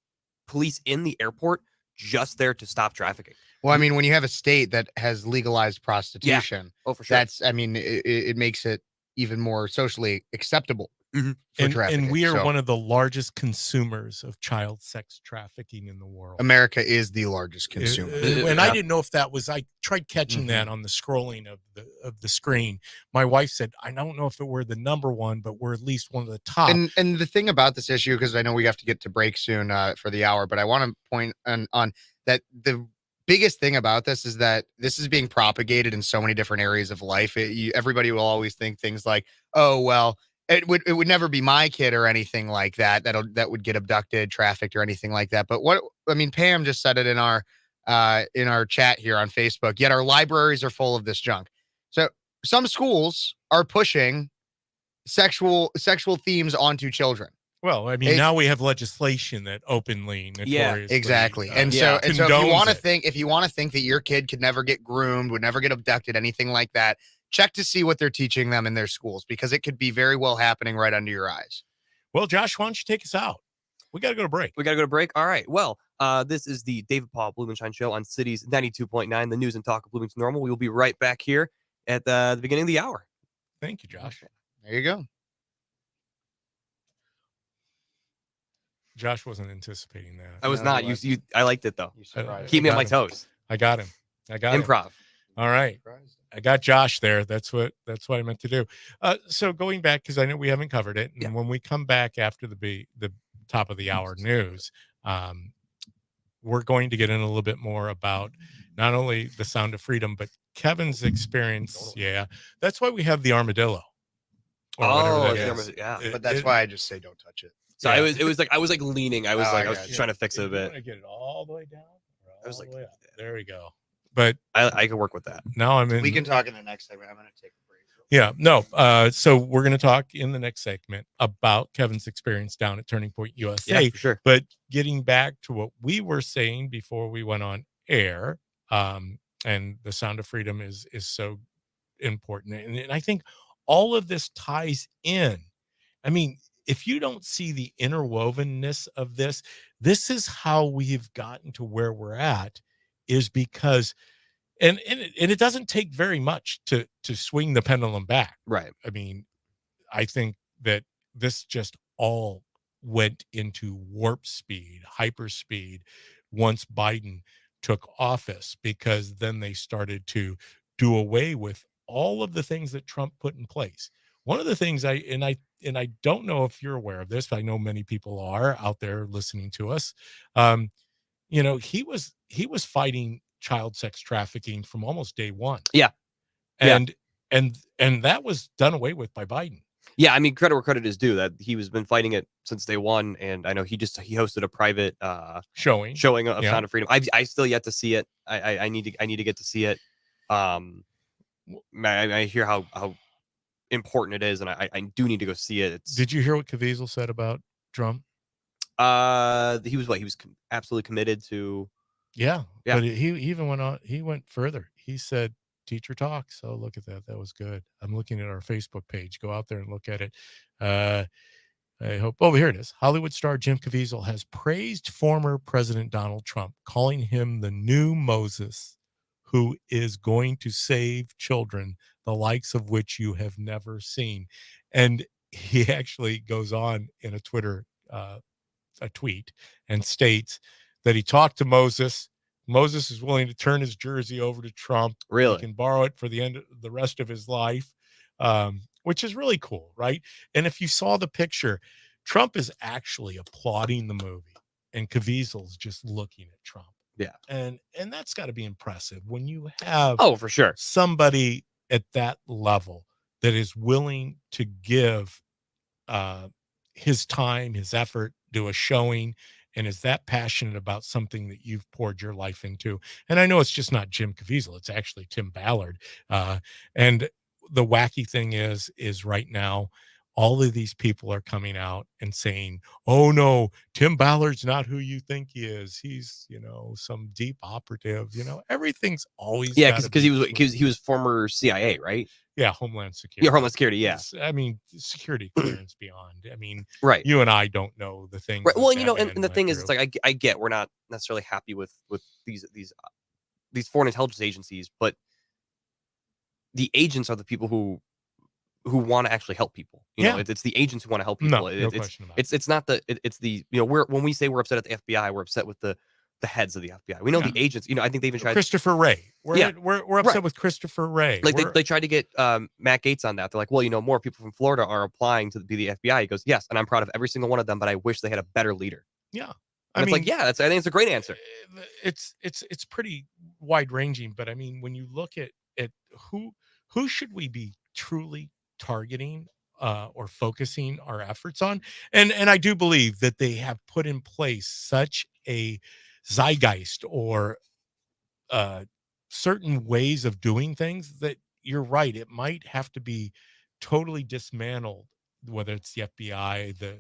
police in the airport just there to stop trafficking. Well, I mean, when you have a state that has legalized prostitution, oh, for sure. It makes it even more socially acceptable. Mm-hmm. And we are one of the largest consumers of child sex trafficking in the world. America is the largest consumer. And I didn't know if that was, I tried catching that on the scrolling of the screen. My wife said, I don't know if it were the number one, but we're at least one of the top. And the thing about this issue, because I know we have to get to break soon for the hour, but I want to point on that the biggest thing about this is that this is being propagated in so many different areas of life. Everybody will always think things like, oh, well, it would never be my kid or anything like that would get abducted, trafficked, or anything like that. But Pam just said it in our chat here on Facebook. Yet our libraries are full of this junk. So some schools are pushing sexual themes onto children. Well, I mean, now we have legislation that openly, notoriously, exactly. And so if you want to think that your kid could never get groomed, would never get abducted, anything like that, check to see what they're teaching them in their schools, because it could be very well happening right under your eyes. Well, Josh, why don't you take us out? We got to go to break. All right. Well, this is the David Paul Blumenshine Show on Cities 92.9, the news and talk of Bloomington Normal. We will be right back here at the beginning of the hour. Thank you, Josh. There you go. Josh wasn't anticipating that. I was not. I liked it though. Keep me on my toes. I got him. Improv. All right. I got Josh there. That's what I meant to do. So going back, because I know we haven't covered it, and when we come back after the top of the hour news, we're going to get in a little bit more about not only the Sound of Freedom, but Kevin's experience. Yeah, that's why we have the armadillo. But that's why I just say don't touch it. So I was leaning. I was trying to fix it a bit. I get it all the way down. I was like, there we go. But I can work with that. Now we can talk in the next segment. I'm going to take a break. Yeah, no. So we're going to talk in the next segment about Kevin's experience down at Turning Point USA. Yeah, for sure. But getting back to what we were saying before we went on air, and the Sound of Freedom is so important. And I think all of this ties in. I mean, if you don't see the interwovenness of this is how we've gotten to where we're at, is because, and it doesn't take very much to swing the pendulum back. Right. I mean, I think that this just all went into warp speed, hyperspeed once Biden took office, because then they started to do away with all of the things that Trump put in place. One of the things I don't know if you're aware of this, but I know many people are out there listening to us. He was fighting child sex trafficking from almost day one. Yeah. And that was done away with by Biden. Yeah, I mean, credit where credit is due. That he's been fighting it since day one, and I know he hosted a private showing of Sound of Freedom. I still yet to see it. I need to get to see it. I hear how important it is, and I do need to go see it. Did you hear what Caviezel said about Trump? He was absolutely committed to. Yeah. But he even went on. He went further. He said, "Teacher talks." Oh, look at that. That was good. I'm looking at our Facebook page. Go out there and look at it. I hope. Oh, here it is. Hollywood star Jim Caviezel has praised former President Donald Trump, calling him the new Moses, who is going to save children, the likes of which you have never seen. And he actually goes on in a Twitter a tweet and states that he talked to Moses. Moses is willing to turn his jersey over to Trump. Really? He can borrow it for the rest of his life, which is really cool, right? And if you saw the picture, Trump is actually applauding the movie, and Caviezel's just looking at Trump. Yeah. And that's got to be impressive when you have for sure somebody at that level that is willing to give his time, his effort, do a showing, and is that passionate about something that you've poured your life into. And I know it's just not Jim Caviezel, it's actually Tim Ballard. And the wacky thing is right now, all of these people are coming out and saying, "Oh no, Tim Ballard's not who you think he is. He's, some deep operative." Everything's always because he was former CIA, right? Yeah, Homeland Security. Yeah, Homeland Security. Yeah, I mean, security clearance beyond. I mean, right. You and I don't know the things. Right. Well, and the thing is, it's like I get we're not necessarily happy with these foreign intelligence agencies, but the agents are the people who want to actually help people. It's the agents who want to help people. No question about it. It's not it's the when we say we're upset at the FBI, we're upset with the heads of the FBI. We know the agents. I think they even tried Christopher Wray. We're upset with Christopher Wray. Like they tried to get Matt Gaetz on that. They're like, well, more people from Florida are applying to be the FBI. He goes, yes, and I'm proud of every single one of them, but I wish they had a better leader. Yeah. I mean, I think it's a great answer. It's pretty wide ranging, but I mean, when you look at who should we be truly targeting or focusing our efforts on, and I do believe that they have put in place such a zeitgeist or certain ways of doing things that you're right, it might have to be totally dismantled, whether it's the FBI, the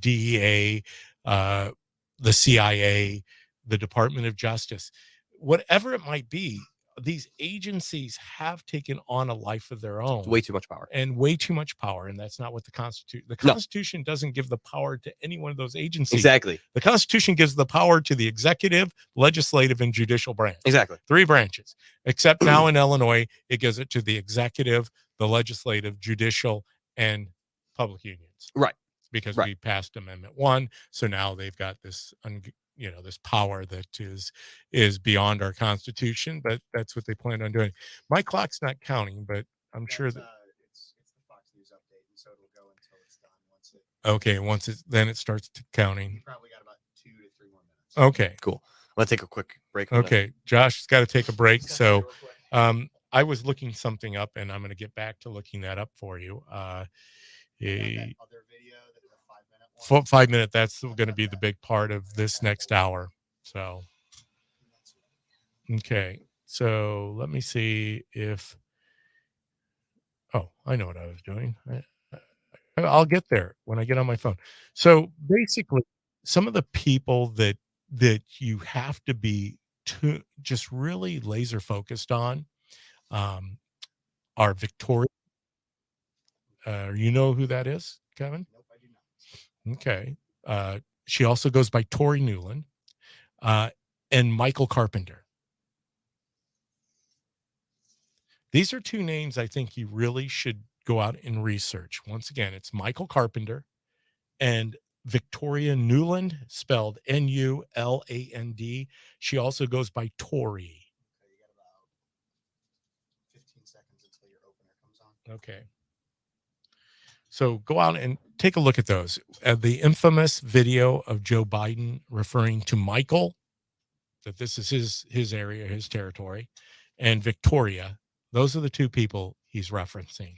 DEA, the CIA, the Department of Justice, whatever it might be. These agencies have taken on a life of their own. Way too much power. And that's not what the Constitution doesn't give the power to any one of those agencies. Exactly. The Constitution gives the power to the executive, legislative, and judicial branch. Exactly. 3 branches. Except now in Illinois, it gives it to the executive, the legislative, judicial, and public unions. Right. Because we passed Amendment 1. So now they've got this this power that is beyond our Constitution, but that's what they plan on doing. My clock's not counting, but I'm sure that it's the Fox News update, and so it'll go until it's done. Once it starts counting. You probably got about 2 to 3 more minutes. Okay, cool. Let's take a quick break. Okay, Josh's got to take a break. So, I was looking something up, and I'm going to get back to looking that up for you. That other video, the 5-minute one. 5 minute. That's going to be the big part of this next hour. So, okay. So let me see if. Oh, I know what I was doing. I'll get there when I get on my phone. So basically, some of the people that you have to be just really laser focused on are Victoria. You know who that is, Kevin? Nope, I do not. Okay. She also goes by Tori Newland and Michael Carpenter. These are 2 names I think you really should go out and research. Once again, it's Michael Carpenter and Victoria Newland, spelled Nuland. She also goes by Tori. Okay, you got about 15 seconds Okay. So go out and take a look at those. The infamous video of Joe Biden referring to Michael, that this is his area, his territory, and Victoria. Those are the two people he's referencing.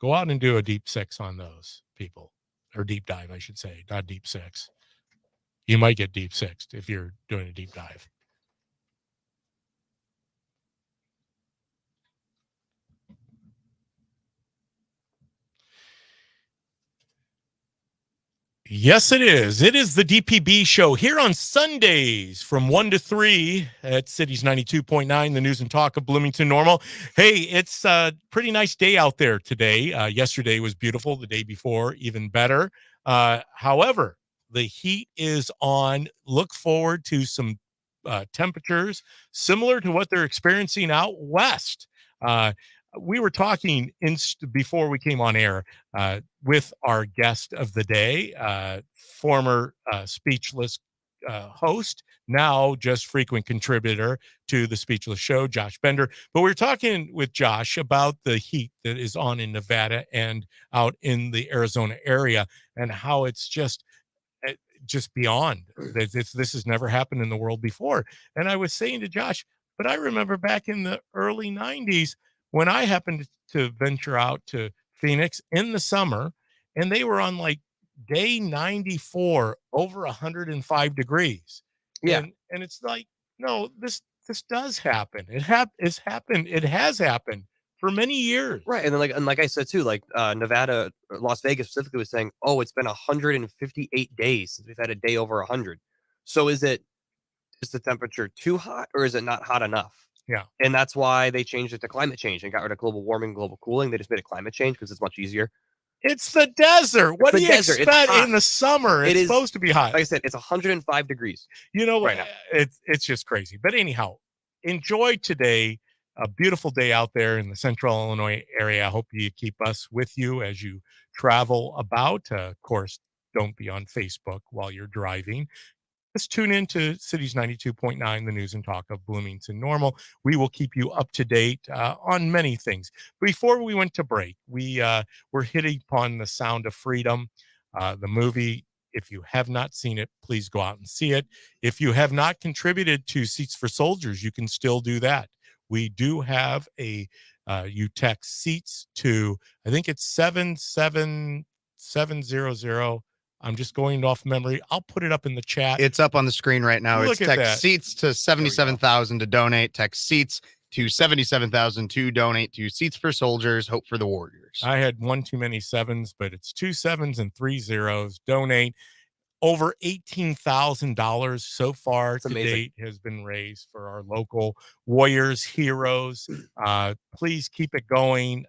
Go out and do a deep six on those people, or deep dive, I should say, not deep six. You might get deep sixed if you're doing a deep dive. Yes, it is. It is the DPB show here on Sundays from 1 to 3 at Cities 92.9, the news and talk of Bloomington Normal. Hey, it's a pretty nice day out there today. Yesterday was beautiful. The day before, even better. However, the heat is on. Look forward to some temperatures similar to what they're experiencing out west. We were talking before we came on air with our guest of the day, former Speechless host, now just frequent contributor to the Speechless Show, Josh Bender. But we were talking with Josh about the heat that is on in Nevada and out in the Arizona area, and how it's just beyond. This has never happened in the world before. And I was saying to Josh, but I remember back in the early 90s, when I happened to venture out to Phoenix in the summer, and they were on like day 94, over 105 degrees. Yeah. And it's like, no, this does happen. It has happened for many years. Right. And then like I said, too, like Nevada, Las Vegas specifically was saying, oh, it's been 158 days since we've had a day over 100. So is the temperature too hot, or is it not hot enough? Yeah. And that's why they changed it to climate change and got rid of global warming, global cooling. They just made it climate change because it's much easier. It's the desert. What do you expect in the summer? It's supposed to be hot. Like I said, it's 105 degrees. You know, right now. It's just crazy. But anyhow, enjoy today. A beautiful day out there in the central Illinois area. I hope you keep us with you as you travel about. Of course, don't be on Facebook while you're driving. Just tune in to Cities 92.9, the news and talk of Bloomington Normal. We will keep you up to date on many things. Before we went to break, we were hitting upon The Sound of Freedom, the movie. If you have not seen it, please go out and see it. If you have not contributed to Seats for Soldiers, you can still do that. We do have you text SEATS to, I think it's 77700. I'm just going off memory. I'll put it up in the chat. It's up on the screen right now. Look, it's text SEATS to 77,000 to donate. Text SEATS to 77,000 to donate to Seats for Soldiers, Hope for the Warriors. I had one too many sevens, but it's 2 7s and 3 zeros. Donate. Over $18,000 so far to date has been raised for our local warriors, heroes. Please keep it going.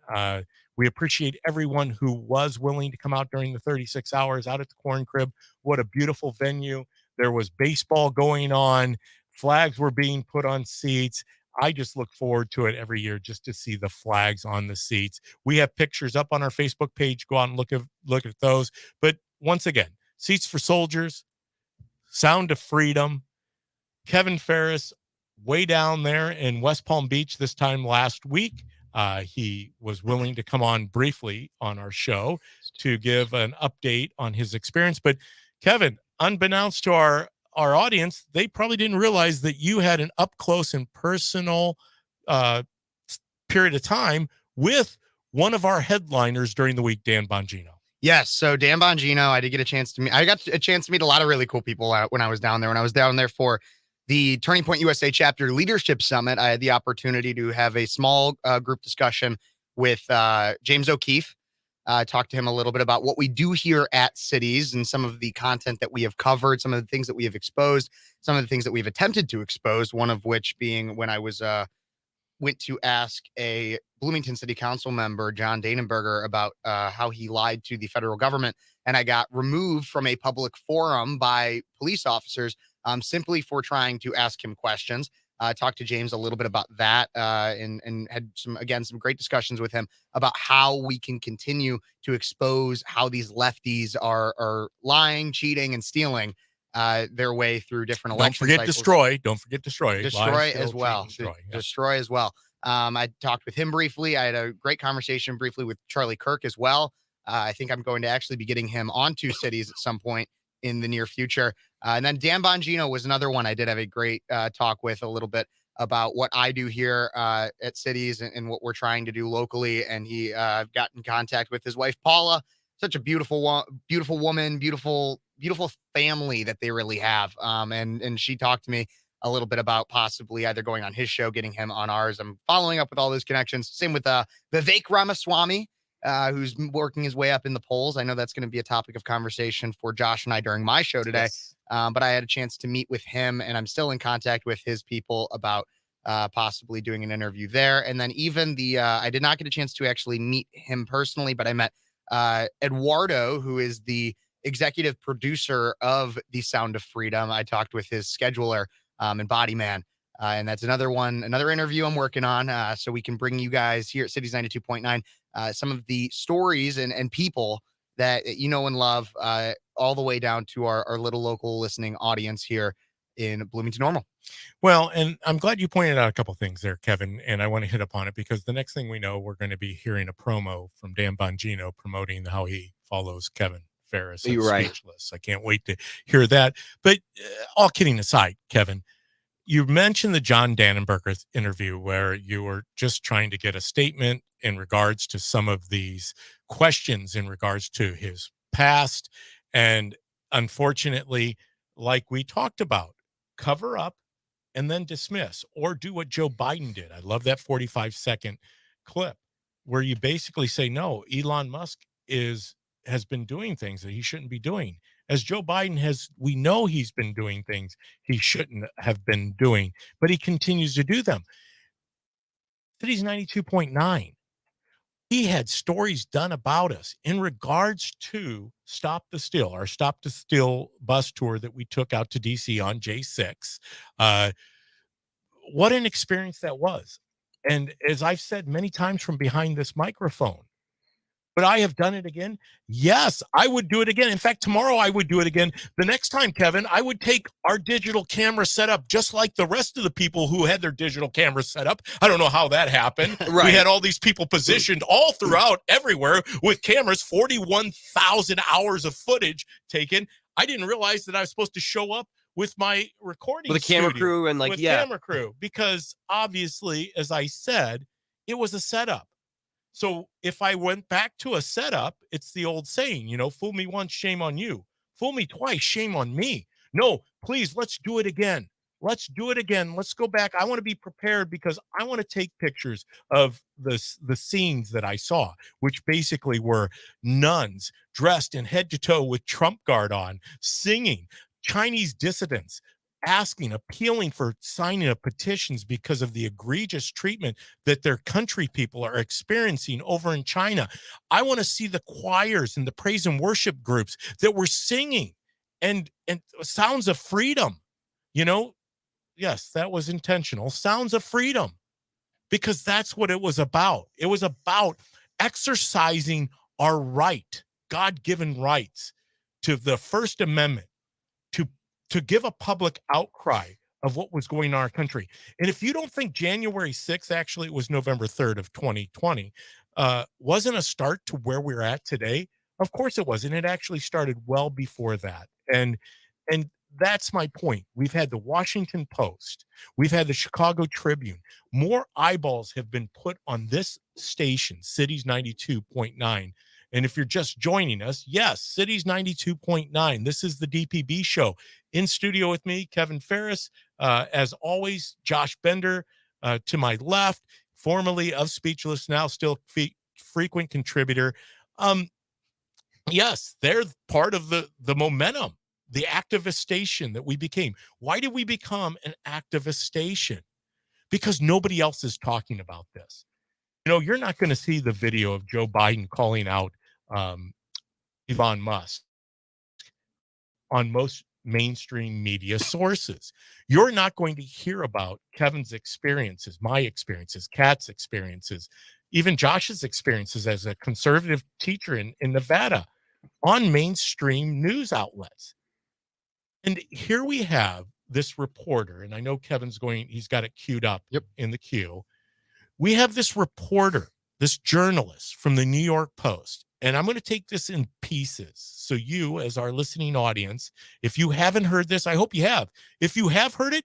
We appreciate everyone who was willing to come out during the 36 hours out at the Corn Crib. What a beautiful venue. There was baseball going on. Flags were being put on seats. I just look forward to it every year just to see the flags on the seats. We have pictures up on our Facebook page. Go out and look at those. But once again, Seats for Soldiers, Sound of Freedom, Kevin Ferris, way down there in West Palm Beach this time last week. He was willing to come on briefly on our show to give an update on his experience. But Kevin, unbeknownst to our audience, they probably didn't realize that you had an up close and personal period of time with one of our headliners during the week, Dan Bongino. Yes. So Dan Bongino, I did get a chance to meet. I got a chance to meet a lot of really cool people when I was down there. When I was down there for the Turning Point USA Chapter Leadership Summit, I had the opportunity to have a small group discussion with James O'Keefe. Talk to him a little bit about what we do here at Cities and some of the content that we have covered, some of the things that we have exposed, some of the things that we've attempted to expose, one of which being when I was went to ask a Bloomington City Council member, John Danenberger, about how he lied to the federal government. And I got removed from a public forum by police officers simply for trying to ask him questions. Talked to James a little bit about that and had some great discussions with him about how we can continue to expose how these lefties are lying, cheating, and stealing their way through different election cycles. Don't forget destroy. Destroy as well. Destroy as well. I talked with him briefly. I had a great conversation briefly with Charlie Kirk as well. I think I'm going to actually be getting him on Two Cities at some point in the near future. And then Dan Bongino was another one I did have a great talk with a little bit about what I do here at Cities and what we're trying to do locally. And he got in contact with his wife, Paula. Such a beautiful woman, beautiful family that they really have. And she talked to me a little bit about possibly either going on his show, getting him on ours. I'm following up with all those connections. Same with Vivek Ramaswamy, who's working his way up in the polls. I know that's going to be a topic of conversation for Josh and I during my show today. Yes. But I had a chance to meet with him, and I'm still in contact with his people about possibly doing an interview there. And then even I did not get a chance to actually meet him personally, but I met Eduardo, who is the executive producer of The Sound of Freedom. I talked with his scheduler and Body Man. And that's another interview I'm working on. So we can bring you guys here at Cities 92.9 some of the stories and people that you know and love, all the way down to our little local listening audience here in Bloomington Normal. Well, and I'm glad you pointed out a couple things there, Kevin, and I want to hit upon it because the next thing we know, we're going to be hearing a promo from Dan Bongino promoting how he follows Kevin Ferris. You're right. Speechless. I can't wait to hear that. But all kidding aside, Kevin, you mentioned the John Dannenberger interview where you were just trying to get a statement in regards to some of these questions in regards to his past. And unfortunately, like we talked about, cover up and then dismiss, or do what Joe Biden did. I love that 45-second clip where you basically say, no, Elon Musk has been doing things that he shouldn't be doing. As Joe Biden we know he's been doing things he shouldn't have been doing, but he continues to do them. Cities 92.9. He had stories done about us in regards to Stop the Steal, our Stop the Steal bus tour that we took out to DC on J6. What an experience that was. And as I've said many times from behind this microphone, but I have done it again. Yes, I would do it again. In fact, tomorrow I would do it again. The next time, Kevin, I would take our digital camera setup just like the rest of the people who had their digital cameras set up. I don't know how that happened. Right. We had all these people positioned all throughout everywhere with cameras, 41,000 hours of footage taken. I didn't realize that I was supposed to show up with my recording with a camera crew and camera crew, because obviously, as I said, it was a setup. So if I went back to a setup, it's the old saying, fool me once, shame on you. Fool me twice, shame on me. No, please, let's do it again. Let's do it again. Let's go back. I want to be prepared because I want to take pictures of the scenes that I saw, which basically were nuns dressed in head to toe with Trump guard on, singing, Chinese dissidents appealing for signing of petitions because of the egregious treatment that their country people are experiencing over in China. I want to see the choirs and the praise and worship groups that were singing and sounds of freedom. Yes, that was intentional. Sounds of freedom, because that's what it was about. It was about exercising our right, God-given rights to the First Amendment, to give a public outcry of what was going on in our country. And if you don't think January 6th, actually it was November 3rd of 2020, wasn't a start to where we're at today, of course it wasn't. It actually started well before that. And that's my point. We've had the Washington Post. We've had the Chicago Tribune. More eyeballs have been put on this station, Cities 92.9. And if you're just joining us, yes, Cities 92.9. This is the DPB show. In studio with me, Kevin Ferris. As always, Josh Bender to my left, formerly of Speechless, now still frequent contributor. Yes, they're part of the momentum, the activist station that we became. Why did we become an activist station? Because nobody else is talking about this. You're not going to see the video of Joe Biden calling out Elon Musk on most mainstream media sources. You're not going to hear about Kevin's experiences, my experiences, Kat's experiences, even Josh's experiences as a conservative teacher in Nevada on mainstream news outlets. And here we have this reporter, and I know Kevin's he's got it queued up in the queue, We have this reporter, this journalist from the New York Post, and I'm going to take this in pieces. So you, as our listening audience, if you haven't heard this, I hope you have. If you have heard it,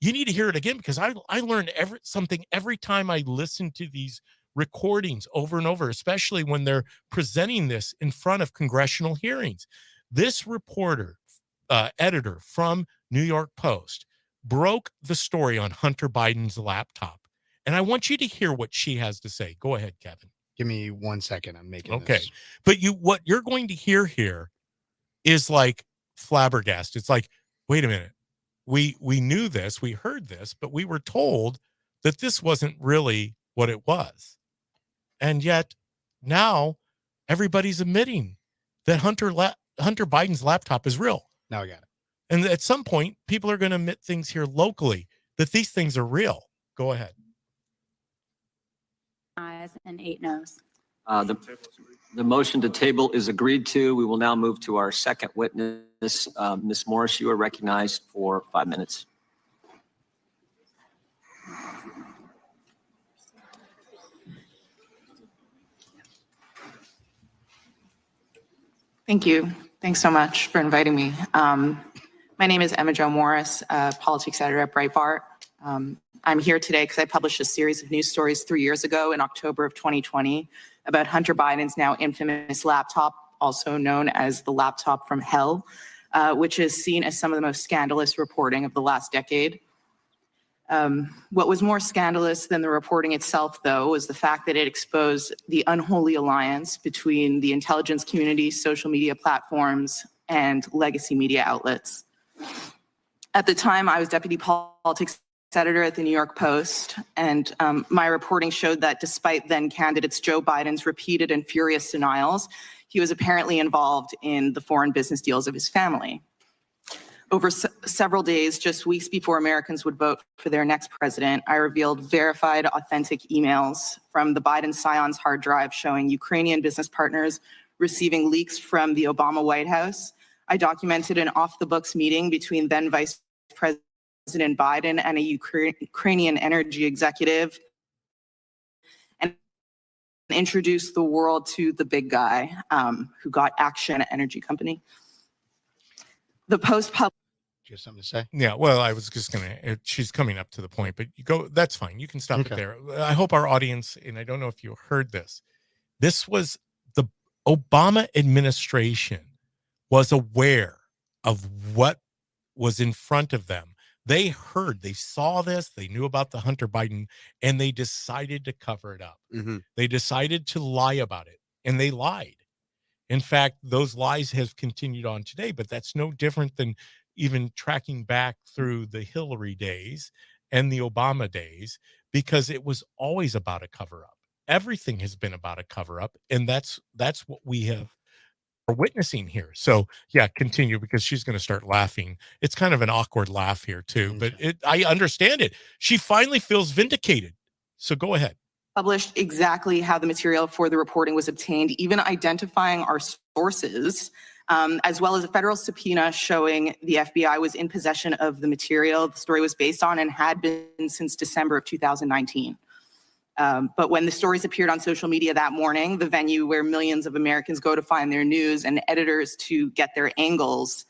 you need to hear it again, because I learn something every time I listen to these recordings over and over, especially when they're presenting this in front of congressional hearings. This reporter, editor from New York Post, broke the story on Hunter Biden's laptop. And I want you to hear what she has to say. Go ahead, Kevin. Give me 1 second. I'm making okay. This. But what you're going to hear here is like flabbergasted. It's like, wait a minute. We knew this, we heard this, but we were told that this wasn't really what it was. And yet now everybody's admitting that Hunter Biden's laptop is real. Now I got it. And at some point, people are going to admit things here locally that these things are real. Go ahead. Ayes and 8 noes. The motion to table is agreed to. We will now move to our second witness. Ms. Morris, you are recognized for 5 minutes. Thank you. Thanks so much for inviting me. My name is Emma Jo Morris, politics editor at Breitbart. I'm here today because I published a series of news stories 3 years ago in October of 2020 about Hunter Biden's now infamous laptop, also known as the laptop from hell, which is seen as some of the most scandalous reporting of the last decade. What was more scandalous than the reporting itself, though, was the fact that it exposed the unholy alliance between the intelligence community, social media platforms, and legacy media outlets. At the time, I was deputy politics editor at the New York Post, and my reporting showed that despite then candidates Joe Biden's repeated and furious denials, he was apparently involved in the foreign business deals of his family. Over several days, just weeks before Americans would vote for their next president, I revealed verified, authentic emails from the Biden Scions hard drive showing Ukrainian business partners receiving leaks from the Obama White House. I documented an off-the-books meeting between then Vice President Biden and a Ukrainian energy executive, and introduced the world to the big guy who got Action Energy Company. The Post published. Do you have something to say? Yeah, well, I was just she's coming up to the point, but you go, that's fine. You can stop it there. I hope our audience, and I don't know if you heard this, this was the Obama administration was aware of what was in front of them. They heard, they saw this, they knew about the Hunter Biden, and they decided to cover it up. Mm-hmm. They decided to lie about it, and they lied. In fact, those lies have continued on today, but that's no different than even tracking back through the Hillary days and the Obama days, because it was always about a cover-up. Everything has been about a cover-up, and that's what we are witnessing here. So yeah, continue, because she's going to start laughing. It's kind of an awkward laugh here too, but I understand it. She finally feels vindicated. So go ahead. Published exactly how the material for the reporting was obtained, even identifying our sources, as well as a federal subpoena showing the FBI was in possession of the material the story was based on and had been since December of 2019. But when the stories appeared on social media that morning, the venue where millions of Americans go to find their news and editors to get their angles,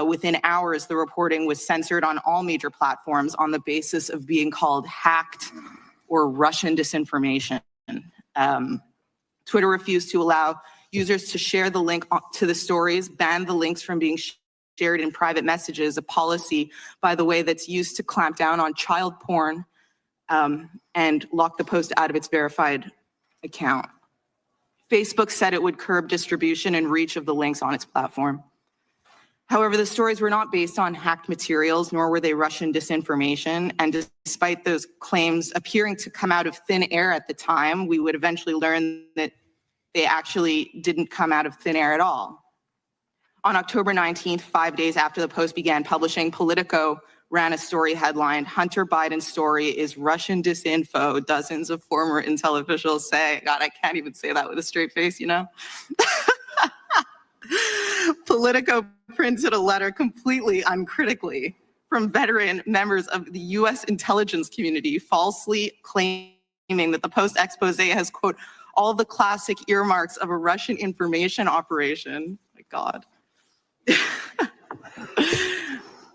within hours, the reporting was censored on all major platforms on the basis of being called hacked or Russian disinformation. Twitter refused to allow users to share the link to the stories, banned the links from being shared in private messages, a policy, by the way, that's used to clamp down on child porn, and locked the post out of its verified account. Facebook said it would curb distribution and reach of the links on its platform. However, the stories were not based on hacked materials, nor were they Russian disinformation. And despite those claims appearing to come out of thin air at the time, we would eventually learn that they actually didn't come out of thin air at all. On October 19th, 5 days after the Post began publishing, Politico ran a story headlined, "Hunter Biden's story is Russian disinfo, dozens of former intel officials say." God, I can't even say that with a straight face, you know? Politico printed a letter completely uncritically from veteran members of the U.S. intelligence community, falsely claiming that the Post expose has, quote, all the classic earmarks of a Russian information operation. My God.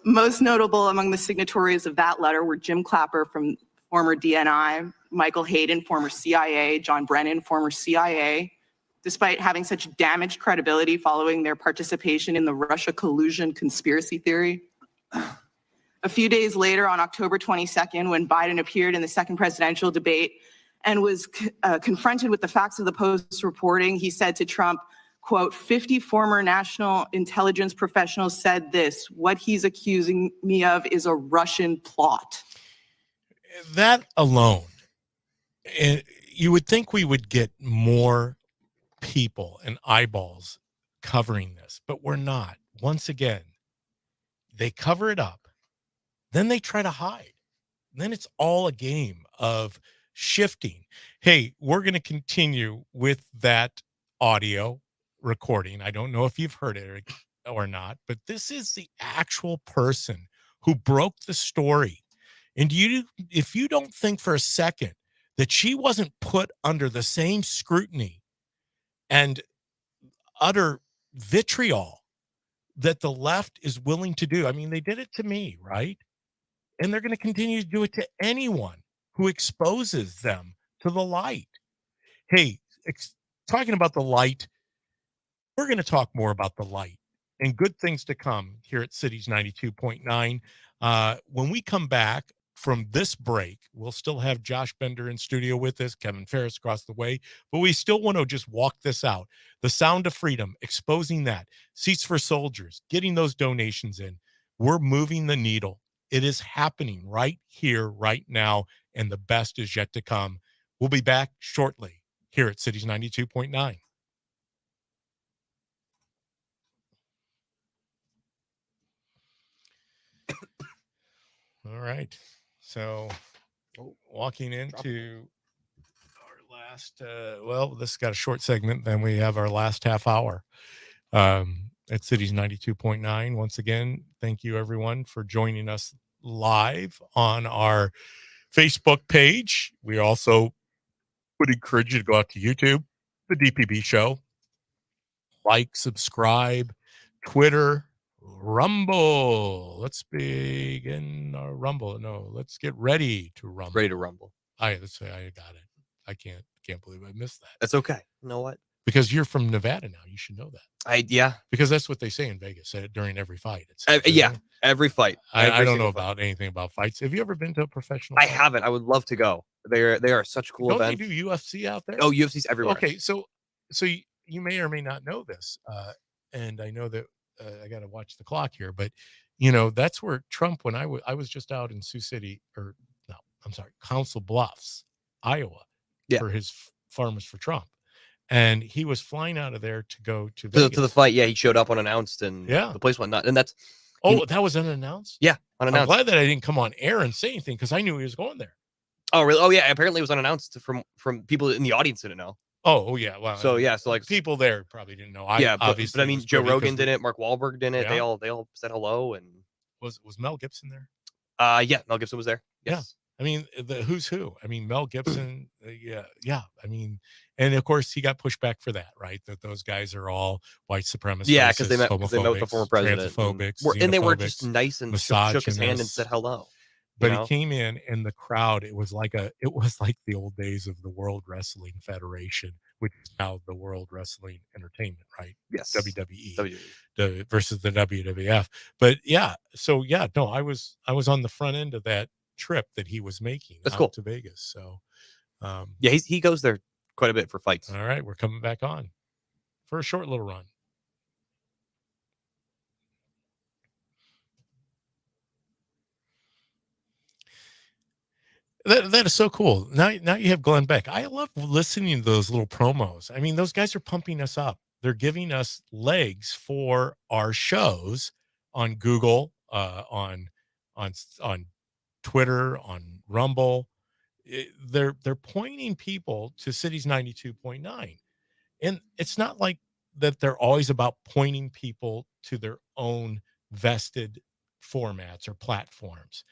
Most notable among the signatories of that letter were Jim Clapper from former DNI, Michael Hayden, former CIA, John Brennan, former CIA, despite having such damaged credibility following their participation in the Russia collusion conspiracy theory. A few days later, on October 22nd, when Biden appeared in the second presidential debate and was confronted with the facts of the Post reporting, he said to Trump, quote, 50 former national intelligence professionals said this. What he's accusing me of is a Russian plot. That alone, you would think we would get more people and eyeballs covering this, but we're not. Once again, they cover it up, then they try to hide. And then it's all a game of shifting. Hey, we're going to continue with that audio recording. I don't know if you've heard it or not, but this is the actual person who broke the story. And if you don't think for a second that she wasn't put under the same scrutiny and utter vitriol that the left is willing to do. I mean, they did it to me, right? And they're going to continue to do it to anyone who exposes them to the light. Hey, talking about the light, we're going to talk more about the light and good things to come here at Cities 92.9. When we come back from this break, we'll still have Josh Bender in studio with us, Kevin Ferris across the way, but we still want to just walk this out. The Sound of Freedom, exposing that. Seats for Soldiers, getting those donations in. We're moving the needle. It is happening right here, right now, and the best is yet to come. We'll be back shortly here at Cities 92.9. All right. So walking into our last, this got a short segment. Then we have our last half hour at Cities 92.9. Once again, thank you everyone for joining us live on our Facebook page. We also would encourage you to go out to YouTube, the DPB show, like, subscribe, Twitter, Rumble. Let's begin our Rumble. No, let's get ready to rumble. Ready to rumble. Let's say I got it. I can't believe I missed that. That's okay. You know what? Because you're from Nevada now. You should know that. Yeah. Because that's what they say in Vegas during every fight. Every fight. I don't know about anything about fights. Have you ever been to a professional fight? I haven't. I would love to go. They are such cool events. Don't they do UFC out there? Oh, UFC's everywhere. Okay, so you may or may not know this, and I know that I got to watch the clock here, but that's where Trump. When I was just out in Sioux City, Council Bluffs, Iowa, for his Farmers for Trump, and he was flying out of there to go to Vegas. To the fight. Yeah, he showed up unannounced, and the place went nuts. And that's that was unannounced. Yeah, unannounced. I'm glad that I didn't come on air and say anything because I knew he was going there. Oh, really? Oh, yeah. Apparently, it was unannounced from people in the audience didn't know. Oh, yeah. Well, so like people there probably didn't know. But I mean, Joe Rogan did it. Mark Wahlberg did it. Yeah. They all said hello. And was Mel Gibson there? Yeah, Mel Gibson was there. Yes. Yeah. I mean, the who's who. I mean, Mel Gibson. Yeah. I mean, and of course, he got pushed back for that, right? That those guys are all white supremacists. Yeah, because they met the former president. And they were just nice and shook his hand and said hello. But he came in, and the crowd, it was like the old days of the World Wrestling Federation, which is now the World Wrestling Entertainment, right? Yes. WWE. Versus the WWF. But I was on the front end of that trip that he was making. That's cool. To Vegas. So he goes there quite a bit for fights. All right, we're coming back on for a short little run. That is so cool. Now you have Glenn Beck. I love listening to those little promos. I mean, those guys are pumping us up. They're giving us legs for our shows on Google, on Twitter, on Rumble. They're pointing people to Cities 92.9. And it's not like that they're always about pointing people to their own vested formats or platforms,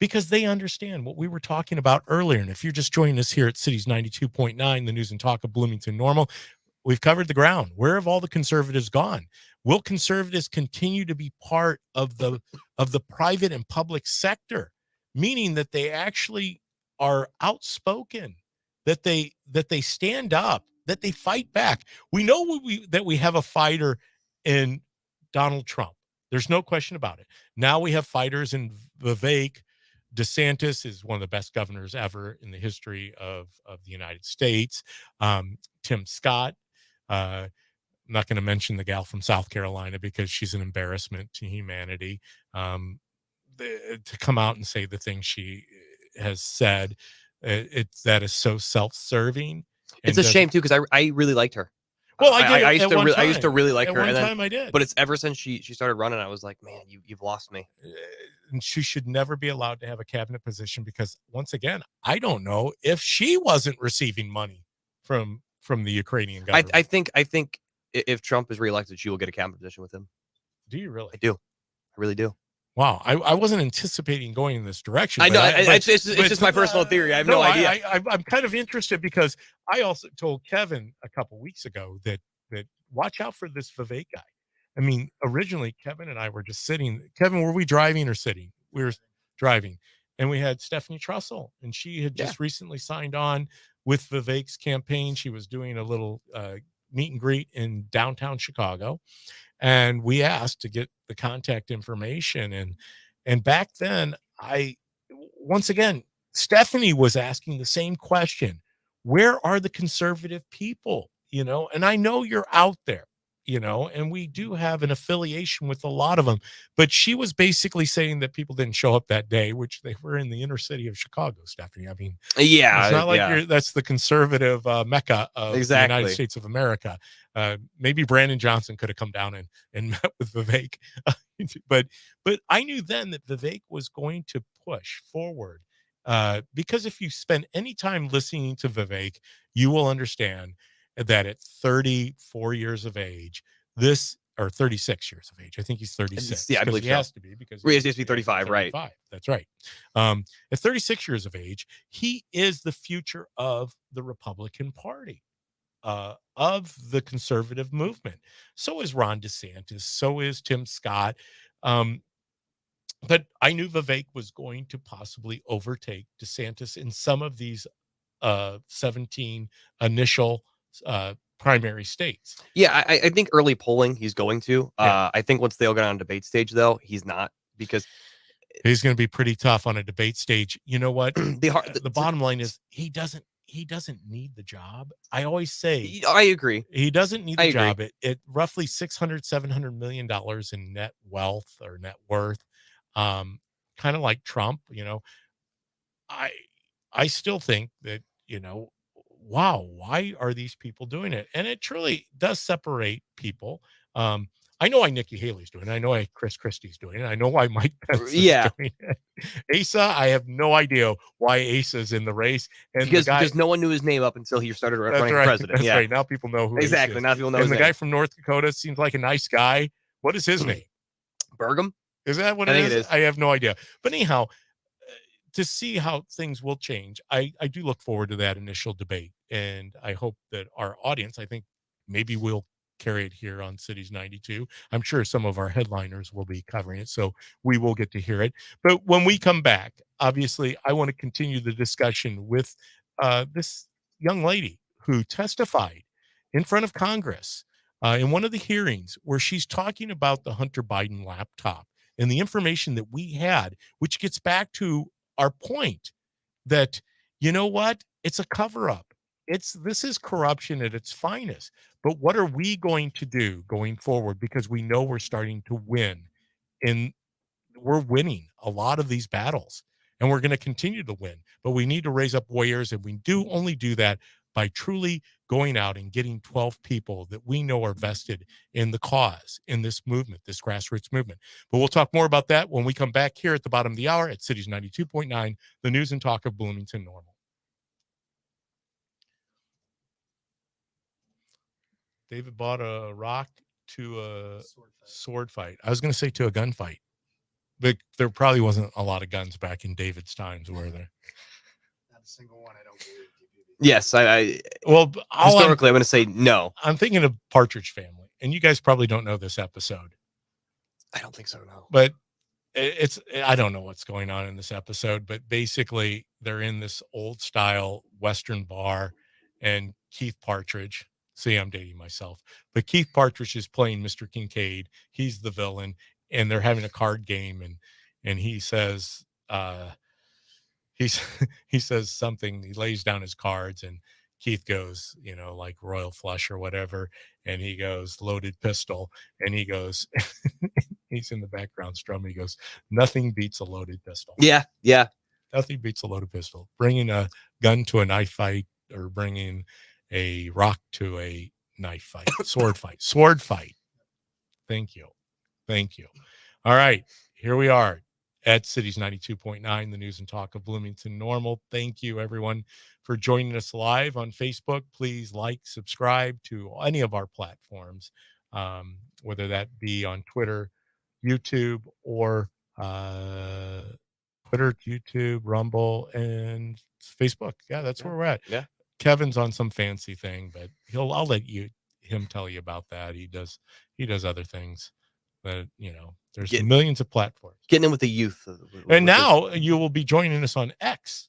because they understand what we were talking about earlier. And if you're just joining us here at Cities 92.9, the news and talk of Bloomington Normal, we've covered the ground. Where have all the conservatives gone? Will conservatives continue to be part of the private and public sector, meaning that they actually are outspoken, that they stand up, that they fight back? We know that we have a fighter in Donald Trump. There's no question about it. Now we have fighters in Vivek. DeSantis is one of the best governors ever in the history of the United States. Tim Scott. I'm not going to mention the gal from South Carolina because she's an embarrassment to humanity. To come out and say the things she has said, that is so self-serving. It's a shame too, because I really liked her. Well, I used to really like her, and then I did. But it's ever since she started running, I was like, man, you've lost me. And she should never be allowed to have a cabinet position, because once again, I don't know if she wasn't receiving money from the Ukrainian government. I think if Trump is reelected, she will get a cabinet position with him. Do you really? I do. I really do. Wow, I wasn't anticipating going in this direction. I know, it's just my personal theory. I have no idea. I'm kind of interested, because I also told Kevin a couple weeks ago that watch out for this Vivek guy. I mean, originally Kevin and I were just sitting. Kevin, were we driving or sitting? We were driving, and we had Stephanie Trussell, and she had just recently signed on with Vivek's campaign. She was doing a little meet and greet in downtown Chicago. And we asked to get the contact information. And back then, once again, Stephanie was asking the same question. Where are the conservative people? And I know you're out there, and we do have an affiliation with a lot of them. But she was basically saying that people didn't show up that day, which they were in the inner city of Chicago, Stephanie. I mean, it's not like that's the conservative mecca of the United States of America. Maybe Brandon Johnson could have come down and met with Vivek. but I knew then that Vivek was going to push forward, because if you spend any time listening to Vivek, you will understand that at 34 years of age, or 36 years of age, I think he's 36. Yeah, I believe he so. has to be, because he has to be 35, right? That's right. At 36 years of age, he is the future of the Republican Party, of the conservative movement. So is Ron DeSantis. So is Tim Scott. But I knew Vivek was going to possibly overtake DeSantis in some of these 17 initial primary states. Yeah, I think early polling he's going to. I think once they'll get on debate stage, though, he's not, because he's going to be pretty tough on a debate stage. You know what? The bottom line is he doesn't need the job. I always say, I agree, he doesn't need the job. It roughly $600-700 million in net wealth or net worth, kind of like Trump. I still think that, wow, why are these people doing it? And it truly does separate people. I know why Nikki Haley's doing it. I know why Chris Christie's doing it. I know why Mike Pence is doing it. Asa, I have no idea why Asa's in the race. And because no one knew his name up until he started running for president. That's right. Now people know who exactly. Asa is. Now people know. And the guy from North Dakota seems like a nice guy. What is his name? Burgum. Is that what I think it is? I have no idea. But anyhow, to see how things will change, I do look forward to that initial debate. And I hope that our audience, I think maybe we'll carry it here on Cities 92. I'm sure some of our headliners will be covering it, so we will get to hear it. But when we come back, obviously, I want to continue the discussion with this young lady who testified in front of Congress in one of the hearings, where she's talking about the Hunter Biden laptop and the information that we had, which gets back to our point that, you know what? It's a cover-up. This is corruption at its finest. But what are we going to do going forward? Because we know we're starting to win, and we're winning a lot of these battles, and we're going to continue to win. But we need to raise up warriors, and we do only do that by truly going out and getting 12 people that we know are vested in the cause, in this movement, this grassroots movement. But we'll talk more about that when we come back here at the bottom of the hour at Cities 92.9, the news and talk of Bloomington Normal. David bought a rock to a sword fight. I was going to say to a gunfight, But there probably wasn't a lot of guns back in David's times, were there? Not a single one, I don't believe. Yes, well, historically, I'm going to say no. I'm thinking of Partridge Family, and you guys probably don't know this episode. I don't think so, no. But I don't know what's going on in this episode, but basically they're in this old style Western bar, and Keith Partridge, see, I'm dating myself, but Keith Partridge is playing Mr. Kincaid. He's the villain, and they're having a card game, and he says, he says something, he lays down his cards, and Keith goes, like royal flush or whatever, and he goes loaded pistol, and he goes, he's in the background strumming, he goes, nothing beats a loaded pistol. Yeah Nothing beats a loaded pistol. Bringing a gun to a knife fight, or bringing a rock to a knife fight. Sword fight. Thank you. All right, here we are at Cities 92.9, the news and talk of Bloomington Normal. Thank you, everyone, for joining us live on Facebook. Please like, subscribe to any of our platforms, whether that be on Twitter, YouTube, or Twitter, YouTube, Rumble, and Facebook. Yeah, that's where we're at. Yeah. Kevin's on some fancy thing, but I'll let him tell you about that. He does other things. But there's millions of platforms. Getting in with the youth. And now you will be joining us on X.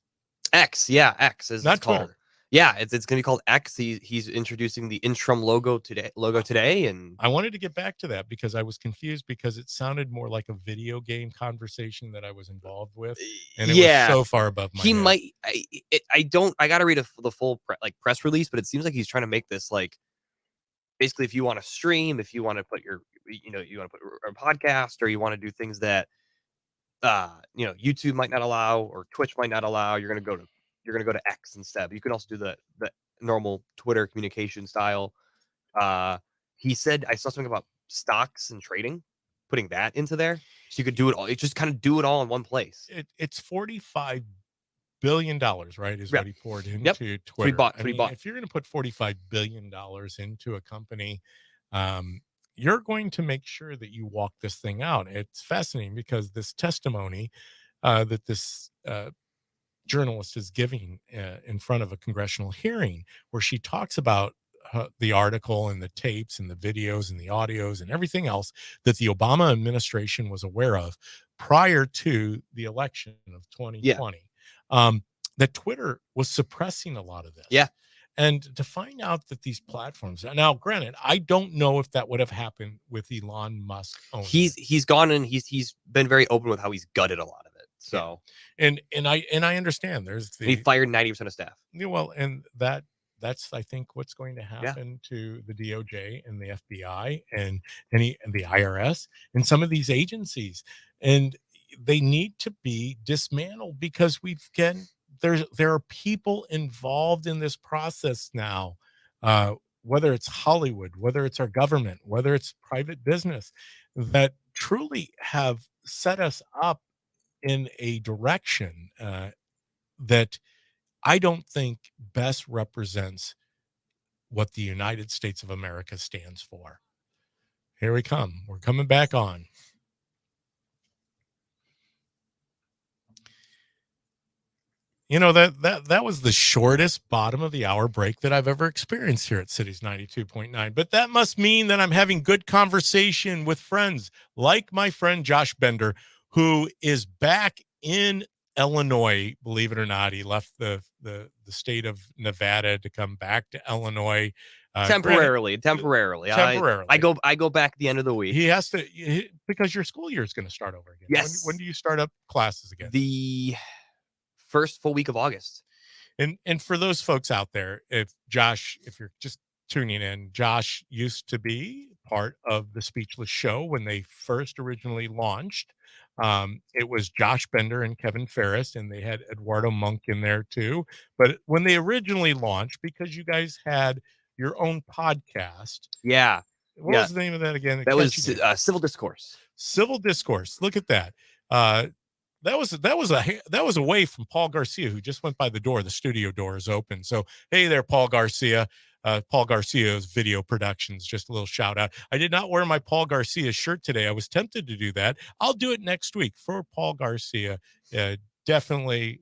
X is not it's called. Twitter. Yeah, it's going to be called X. He's introducing the Intrum logo today, and I wanted to get back to that because I was confused because it sounded more like a video game conversation that I was involved with, and it was so far above my head. Might. I got to read the full press release, but it seems like he's trying to make this like basically if you want to stream, if you want to put you want to put a podcast, or you want to do things that YouTube might not allow or Twitch might not allow, you're going to go to X instead. But you can also do the normal Twitter communication style. He said, I saw something about stocks and trading, putting that into there, so you could do it all. You just kind of do it all in one place. It's $45 billion, right? Is what he poured into Twitter. If you're going to put $45 billion into a company, you're going to make sure that you walk this thing out. It's fascinating because this testimony that this journalist is giving in front of a congressional hearing, where she talks about the article and the tapes and the videos and the audios and everything else that the Obama administration was aware of prior to the election of 2020, that Twitter was suppressing a lot of this. Yeah. And to find out that these platforms, now granted, I don't know if that would have happened with Elon Musk owning. He's gone and he's been very open with how he's gutted a lot of it. So and I understand he fired 90% of staff. Well, and that's I think what's going to happen to the DOJ and the FBI and the IRS and some of these agencies, and they need to be dismantled because there are people involved in this process now, whether it's Hollywood, whether it's our government, whether it's private business, that truly have set us up in a direction that I don't think best represents what the United States of America stands for. Here we come. We're coming back on. That was the shortest bottom of the hour break that I've ever experienced here at Cities 92.9. But that must mean that I'm having good conversation with friends like my friend Josh Bender, who is back in Illinois. Believe it or not, he left the state of Nevada to come back to Illinois. Temporarily. I go back at the end of the week. He has to, because your school year is going to start over again. Yes. When do you start up classes again? The first full week of August. And for those folks out there, if you're just tuning in, Josh used to be part of the Speechless Show when they first originally launched. It was Josh Bender and Kevin Ferris, and they had Eduardo Monk in there too. But when they originally launched, because you guys had your own podcast. Yeah. What was the name of that again? That was Civil Discourse. Civil Discourse. Look at that. that was away from Paul Garcia, who just went by the door. The studio door is open. So, hey there, Paul Garcia. Paul Garcia's Video Productions. Just a little shout out. I did not wear my Paul Garcia shirt today. I was tempted to do that. I'll do it next week for Paul Garcia. Definitely,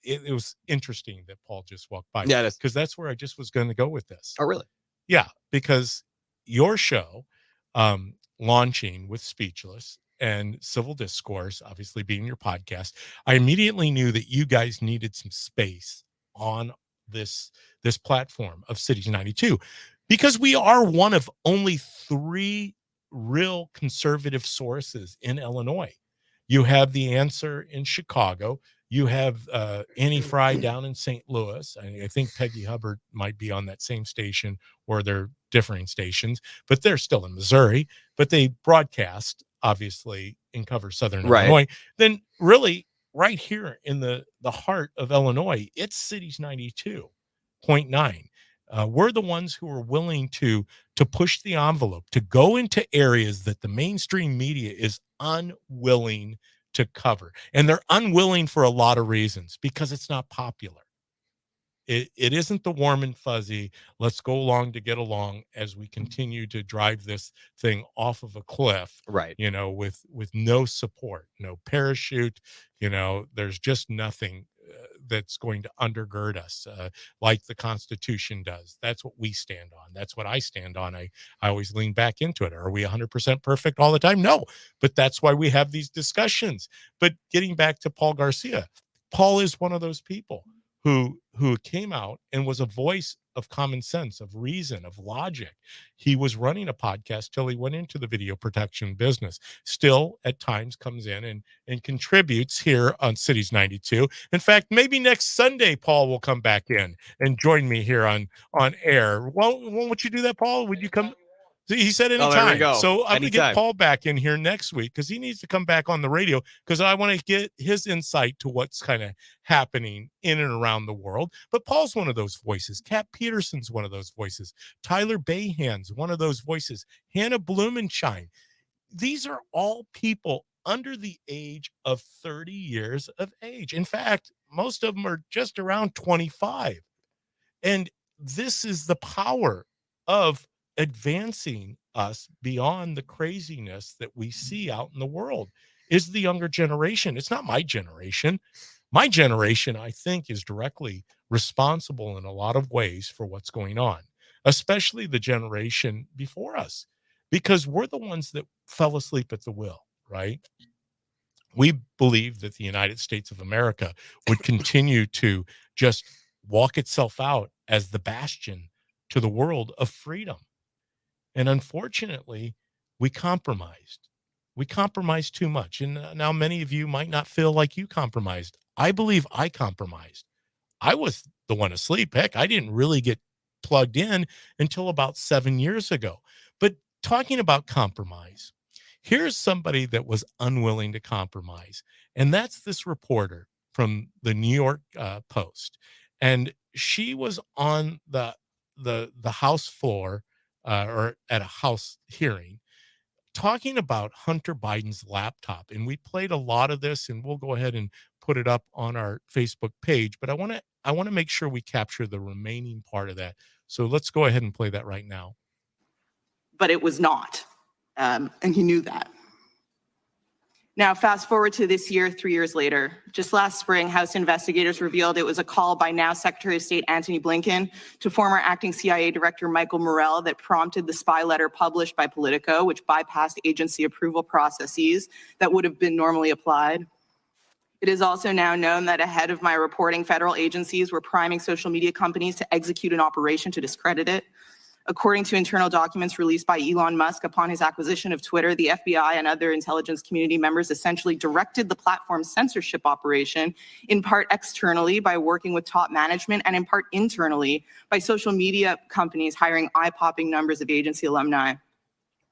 it was interesting that Paul just walked by. Yeah, because that's where I just was going to go with this. Oh, really? Yeah, because your show launching with Speechless and Civil Discourse, obviously being your podcast, I immediately knew that you guys needed some space on this platform of Cities 92, because we are one of only 3 real conservative sources in Illinois. You have The Answer in Chicago. You have Annie Fry down in St. Louis. I think Peggy Hubbard might be on that same station, or they're differing stations, but they're still in Missouri. But they broadcast, obviously, and cover Southern Illinois. Then really, right here in the heart of Illinois, it's Cities 92.9. We're the ones who are willing to push the envelope, to go into areas that the mainstream media is unwilling to cover. And they're unwilling for a lot of reasons, because it's not popular. It isn't the warm and fuzzy, let's go along to get along as we continue to drive this thing off of a cliff, right? With no support, no parachute, there's just nothing that's going to undergird us like the Constitution does. That's what we stand on. That's what I stand on. I always lean back into it. Are we 100% perfect all the time? No, but that's why we have these discussions. But getting back to Paul Garcia, Paul is one of those people who came out and was a voice of common sense, of reason, of logic. He was running a podcast till he went into the video production business. Still, at times, comes in and contributes here on Cities 92. In fact, maybe next Sunday, Paul will come back in and join me here on air. Well, won't you do that, Paul? Would you come? He said anytime. Oh, there we go. So I'm going to get Paul back in here next week, because he needs to come back on the radio, because I want to get his insight to what's kind of happening in and around the world. But Paul's one of those voices. Kat Peterson's one of those voices. Tyler Bahan's one of those voices. Hannah Blumenshine. These are all people under the age of 30 years of age. In fact, most of them are just around 25. And this is the power of advancing us beyond the craziness that we see out in the world, is the younger generation. It's not my generation. My generation, I think, is directly responsible in a lot of ways for what's going on, especially the generation before us, because we're the ones that fell asleep at the wheel, right? We believe that the United States of America would continue to just walk itself out as the bastion to the world of freedom. And unfortunately, we compromised. We compromised too much. And now many of you might not feel like you compromised. I believe I compromised. I was the one asleep. Heck, I didn't really get plugged in until about 7 years ago. But talking about compromise, here's somebody that was unwilling to compromise. And that's this reporter from the New York Post. And she was on the House floor, or at a House hearing, talking about Hunter Biden's laptop. And we played a lot of this, and we'll go ahead and put it up on our Facebook page. But I want to make sure we capture the remaining part of that. So let's go ahead and play that right now. But it was not. And he knew that. Now, fast forward to this year, 3 years later. Just last spring, House investigators revealed it was a call by now Secretary of State Antony Blinken to former acting CIA Director Michael Morell that prompted the spy letter published by Politico, which bypassed agency approval processes that would have been normally applied. It is also now known that ahead of my reporting, federal agencies were priming social media companies to execute an operation to discredit it. According to internal documents released by Elon Musk upon his acquisition of Twitter, the FBI and other intelligence community members essentially directed the platform's censorship operation, in part externally by working with top management, and in part internally by social media companies hiring eye-popping numbers of agency alumni.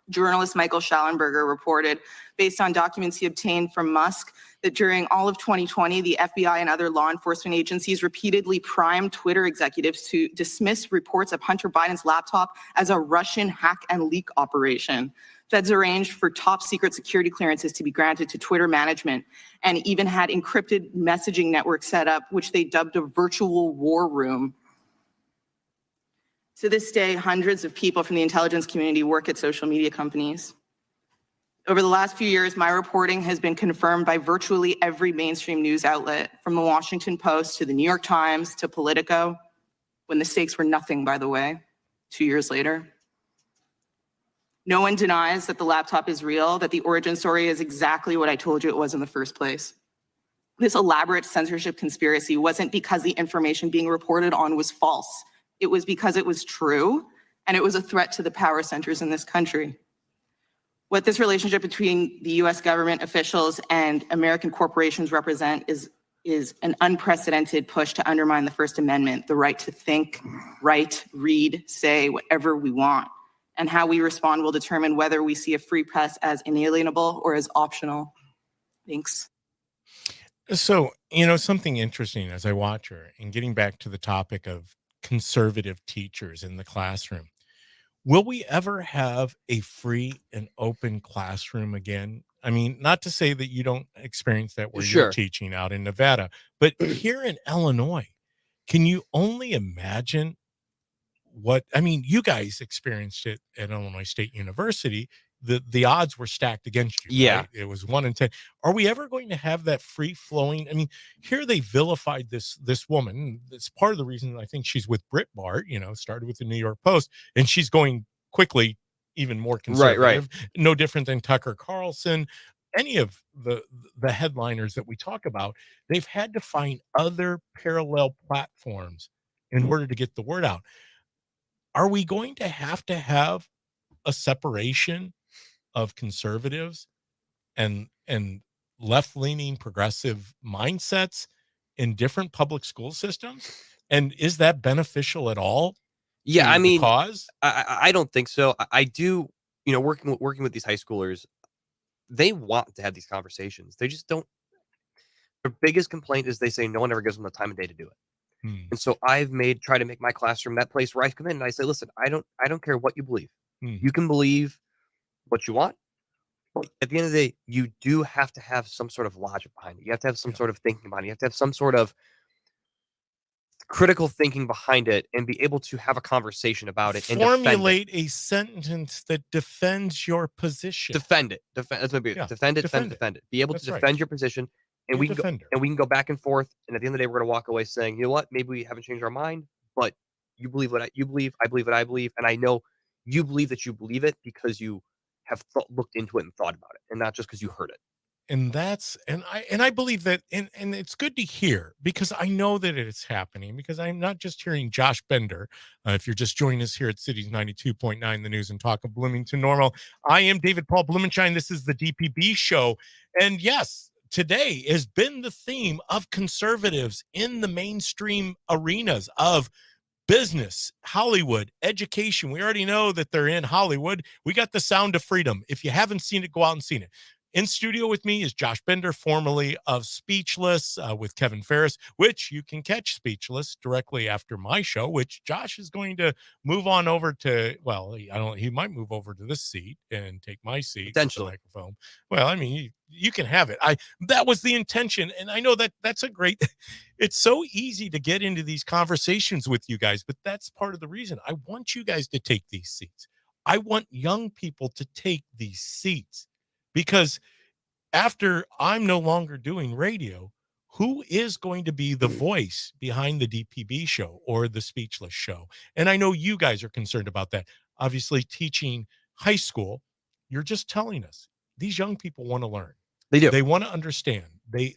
Journalist Michael Schallenberger reported, based on documents he obtained from Musk, that during all of 2020, the FBI and other law enforcement agencies repeatedly primed Twitter executives to dismiss reports of Hunter Biden's laptop as a Russian hack and leak operation. Feds arranged for top secret security clearances to be granted to Twitter management and even had encrypted messaging networks set up, which they dubbed a virtual war room. To this day, hundreds of people from the intelligence community work at social media companies. Over the last few years, my reporting has been confirmed by virtually every mainstream news outlet, from the Washington Post to the New York Times to Politico, when the stakes were nothing, by the way, 2 years later. No one denies that the laptop is real, that the origin story is exactly what I told you it was in the first place. This elaborate censorship conspiracy wasn't because the information being reported on was false. It was because it was true, and it was a threat to the power centers in this country. What this relationship between the US government officials and American corporations represent is an unprecedented push to undermine the First Amendment, the right to think, write, read, say whatever we want. And how we respond will determine whether we see a free press as inalienable or as optional. Thanks. So, something interesting as I watch her, and getting back to the topic of conservative teachers in the classroom, will we ever have a free and open classroom again? I mean, not to say that you don't experience that where you're teaching out in Nevada, but here in Illinois, can you only imagine you guys experienced it at Illinois State University. The odds were stacked against you. Yeah. Right? It was 1 in 10. Are we ever going to have that free flowing? I mean, here they vilified this woman. It's part of the reason I think she's with Breitbart, started with the New York Post, and she's going quickly even more conservative. Right. No different than Tucker Carlson. Any of the headliners that we talk about, they've had to find other parallel platforms in order to get the word out. Are we going to have a separation of conservatives and left-leaning progressive mindsets in different public school systems? And is that beneficial at all? Yeah, I mean, cause? I don't think so. I do, working with these high schoolers, they want to have these conversations. They just don't. Their biggest complaint is they say no one ever gives them the time of day to do it. And so I've tried to make my classroom that place where I come in and I say, listen, I don't care what you believe. You can believe what you want. But at the end of the day, you do have to have some sort of logic behind it. You have to have some sort of thinking behind it. You have to have some sort of critical thinking behind it and be able to have a conversation about it and formulate a sentence that defends your position. Defend it. That's maybe defend it. Be able to defend your position. And we can go back and forth. And at the end of the day, we're going to walk away saying, you know what? Maybe we haven't changed our mind, but you believe what you believe. I believe what I believe. And I know you believe that you believe it because you have looked into it and thought about it, and not just because you heard it. And I believe that, and it's good to hear, because I know that it's happening, because I'm not just hearing Josh Bender. If you're just joining us here at Cities 92.9, the news and talk of Bloomington Normal, I am David Paul Blumenshine. This is the DPB show. And yes, today has been the theme of conservatives in the mainstream arenas of business, Hollywood, education. We already know that they're in Hollywood. We got The Sound of Freedom. If you haven't seen it, go out and see it. In studio with me is Josh Bender, formerly of Speechless, with Kevin Ferris, which you can catch Speechless directly after my show, which Josh is going to move on over to. Well, he might move over to this seat and take my seat with the microphone. Well, I mean, you can have it. That was the intention. And I know that's a great, it's so easy to get into these conversations with you guys, but that's part of the reason I want you guys to take these seats. I want young people to take these seats. Because after I'm no longer doing radio, who is going to be the voice behind the DPB show or the Speechless show? And I know you guys are concerned about that. Obviously, teaching high school, you're just telling us these young people want to learn. They do. They want to understand.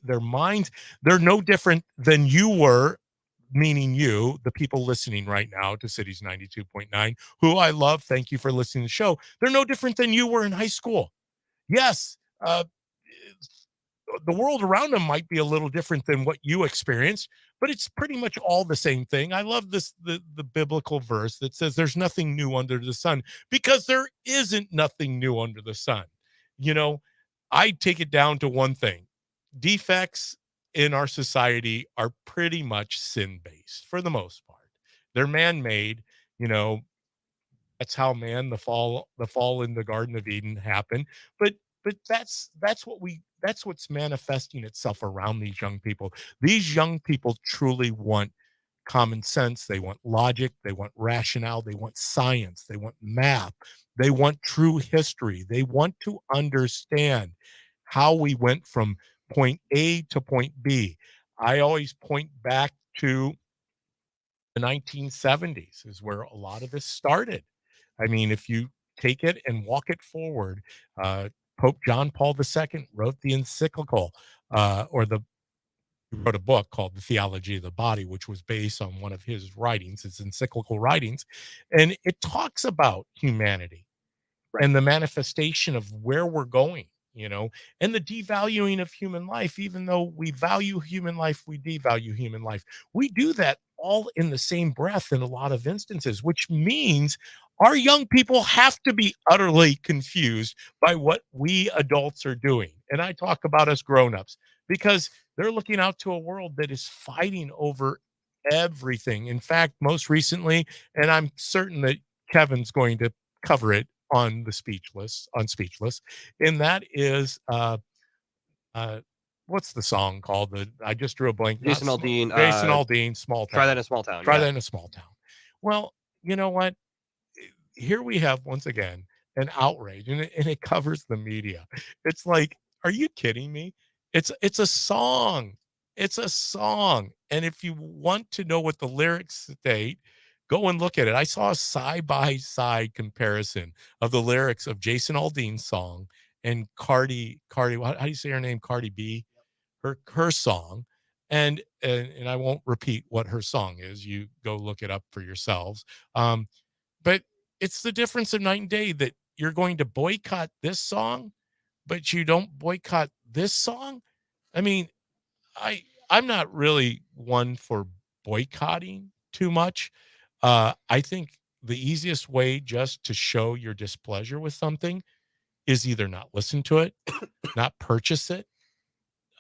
Their minds, they're no different than you were, meaning you, the people listening right now to Cities 92.9, who I love. Thank you for listening to the show. They're no different than you were in high school. Yes, the world around them might be a little different than what you experienced, but it's pretty much all the same thing. I love the biblical verse that says there's nothing new under the sun, because there isn't nothing new under the sun. I take it down to one thing. Defects in our society are pretty much sin-based for the most part. They're man-made, That's how the fall in the Garden of Eden happened. But that's what's manifesting itself around these young people. These young people truly want common sense. They want logic. They want rationale. They want science. They want math. They want true history. They want to understand how we went from point A to point B. I always point back to the 1970s is where a lot of this started. I mean, if you take it and walk it forward, Pope John Paul II wrote the encyclical, he wrote a book called The Theology of the Body, which was based on one of his writings, his encyclical writings, and it talks about humanity and the manifestation of where we're going, and the devaluing of human life. Even though we value human life, we devalue human life. We do that all in the same breath in a lot of instances, which means our young people have to be utterly confused by what we adults are doing. And I talk about us grown-ups because they're looking out to a world that is fighting over everything. In fact, most recently, and I'm certain that Kevin's going to cover it on Speechless, and that is what's the song called? I just drew a blank. Jason Aldean. Jason Aldean, Small Town. Try That in a Small Town. Try That in a Small Town. Well, you know what? Here we have once again an outrage, and it covers the media. It's like, are you kidding me? It's a song. It's a song. And if you want to know what the lyrics state, go and look at it. I saw a side-by-side comparison of the lyrics of Jason Aldean's song and Cardi, how do you say her name? Cardi B, her song. And I won't repeat what her song is. You go look it up for yourselves. But it's the difference of night and day that you're going to boycott this song, but you don't boycott this song. I mean, I'm not really one for boycotting too much. I think the easiest way just to show your displeasure with something is either not listen to it, not purchase it,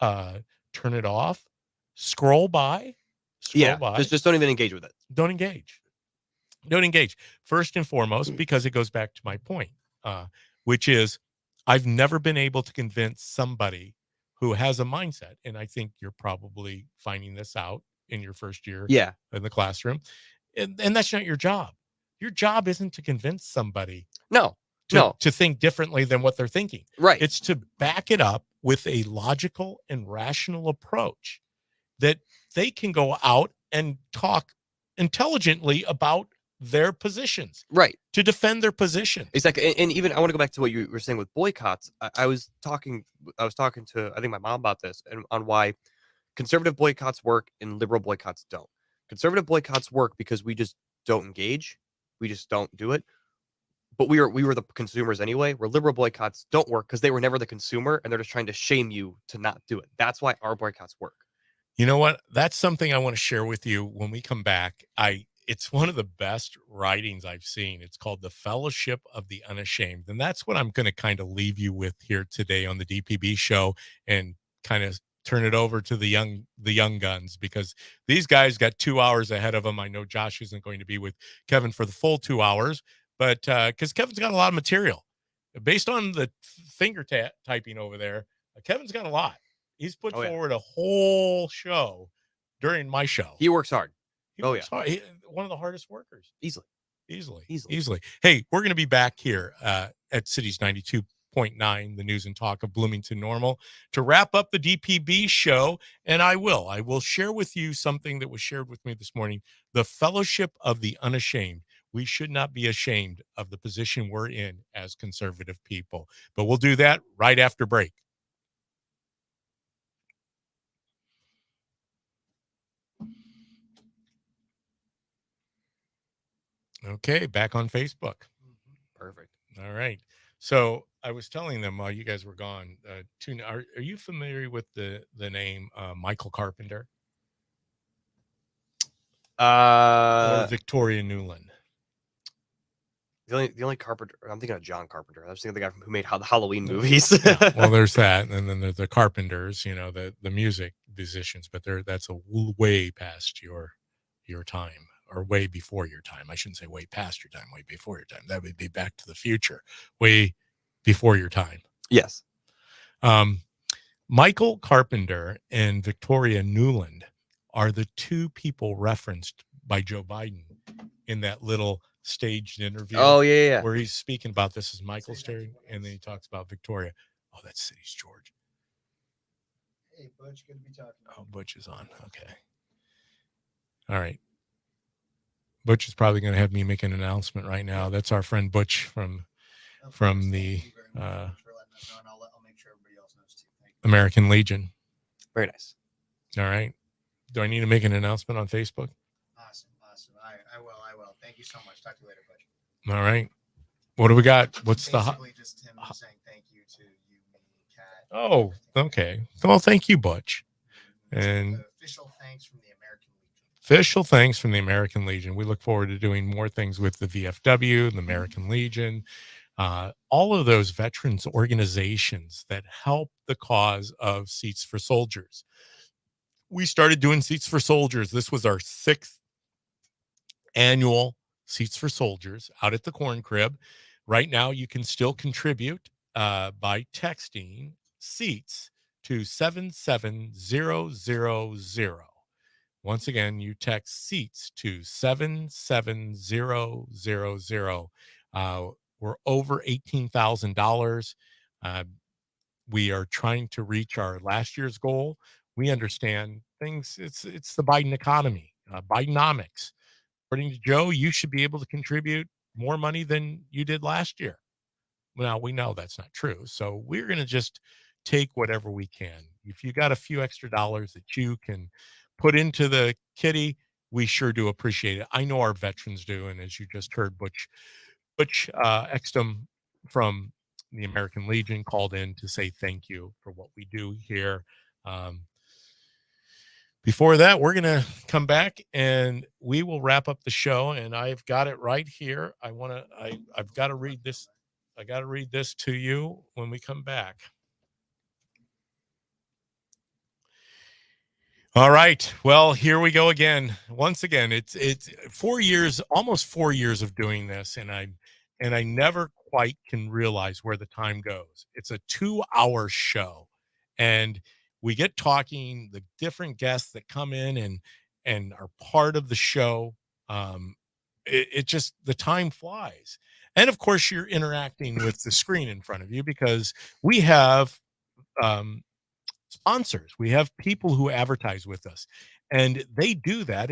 turn it off, scroll by. Just don't even engage with it. Don't engage. First and foremost, because it goes back to my point, which is I've never been able to convince somebody who has a mindset, and I think you're probably finding this out in your first year in the classroom, and that's not your job. Your job isn't to convince somebody to think differently than what they're thinking. Right. It's to back it up with a logical and rational approach that they can go out and talk intelligently about their positions, right, to defend their position. Exactly. And even I want to go back to what you were saying with boycotts. I was talking to I think my mom about this and on why conservative boycotts work and liberal boycotts don't. Conservative boycotts work because we just don't engage, we just don't do it. But we were the consumers anyway. Where liberal boycotts don't work because they were never the consumer and they're just trying to shame you to not do it. That's why our boycotts work. You know what? That's something I want to share with you when we come back. It's one of the best writings I've seen. It's called The Fellowship of the Unashamed. And that's what I'm going to kind of leave you with here today on the DPB show and kind of turn it over to the young guns, because these guys got 2 hours ahead of them. I know Josh isn't going to be with Kevin for the full 2 hours, but because Kevin's got a lot of material based on the finger typing over there. Kevin's got a lot. He's put forward a whole show during my show. He works hard. He works hard. One of the hardest workers. Easily. Hey, we're going to be back here at Cities 92.9, the news and talk of Bloomington Normal, to wrap up the DPB show. And I will share with you something that was shared with me this morning, the Fellowship of the Unashamed. We should not be ashamed of the position we're in as conservative people. But we'll do that right after break. Okay, back on Facebook. Perfect. All right. So I was telling them while you guys were gone, are you familiar with the name Michael Carpenter? Or Victoria Newland? The only Carpenter, I'm thinking of John Carpenter. I was thinking of the guy who made the Halloween movies. Yeah, well, there's that, and then there's the Carpenters, the music musicians, but that's a way past your time. or way before your time. I shouldn't say way past your time, way before your time. That would be Back to the Future, way before your time. Yes. Michael Carpenter and Victoria Nuland are the two people referenced by Joe Biden in that little staged interview. Oh, yeah. Where he's speaking about this is Michael staring, and then he talks about Victoria. Oh, that's Cities George. Hey, Butch, good to be talking to you. Oh, Butch is on. Okay. All right. Butch is probably going to have me make an announcement right now. That's our friend Butch from the American Legion. Very nice. All right. Do I need to make an announcement on Facebook? Awesome. I will. Thank you so much. Talk to you later, Butch. All right. What do we got? What's basically just him saying thank you to you, me, Kat. Oh, okay. Well, thank you, Butch. And official thanks from the American Legion. Official thanks from the American Legion. We look forward to doing more things with the VFW, the American Legion, all of those veterans organizations that help the cause of Seats for Soldiers. We started doing Seats for Soldiers. This was our 6th annual Seats for Soldiers out at the Corn Crib. Right now, you can still contribute by texting SEATS to 77000. Once again, you text SEATS to 77000. We're over $18,000. We are trying to reach our last year's goal. We understand things. It's the Biden economy, Bidenomics. According to Joe, you should be able to contribute more money than you did last year. Now, we know that's not true. So we're going to just take whatever we can. If you got a few extra dollars that you can put into the kitty, we sure do appreciate it. I know our veterans do. And as you just heard, Butch Extum from the American Legion called in to say thank you for what we do here. Before that, we're going to come back and we will wrap up the show. And I've got it right here. I've got to read this. I got to read this to you when we come back. All right. Well, here we go again. Once again, it's 4 years, almost 4 years of doing this. And I never quite can realize where the time goes. It's a 2-hour show and we get talking, the different guests that come in and are part of the show. It just, the time flies. And of course you're interacting with the screen in front of you because we have, sponsors. We have people who advertise with us and they do that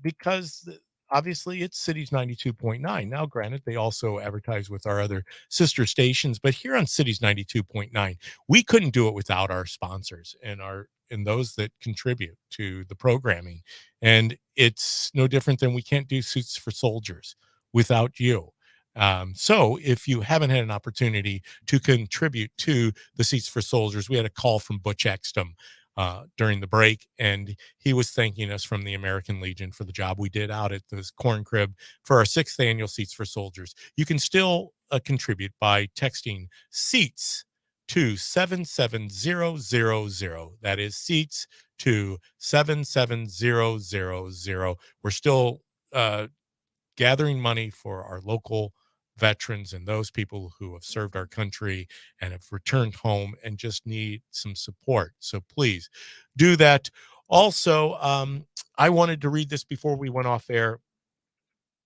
because obviously it's Cities 92.9. Now, granted, they also advertise with our other sister stations, but here on Cities 92.9, we couldn't do it without our sponsors and those that contribute to the programming. And it's no different than we can't do Suits for Soldiers without you. So if you haven't had an opportunity to contribute to the Seats for Soldiers, we had a call from Butch Extum during the break, and he was thanking us from the American Legion for the job we did out at this Corn Crib for our 6th annual Seats for Soldiers. You can still contribute by texting SEATS to 77000. That is SEATS to 77000. We're still gathering money for our local veterans and those people who have served our country and have returned home and just need some support. So please do that. Also, I wanted to read this before we went off air.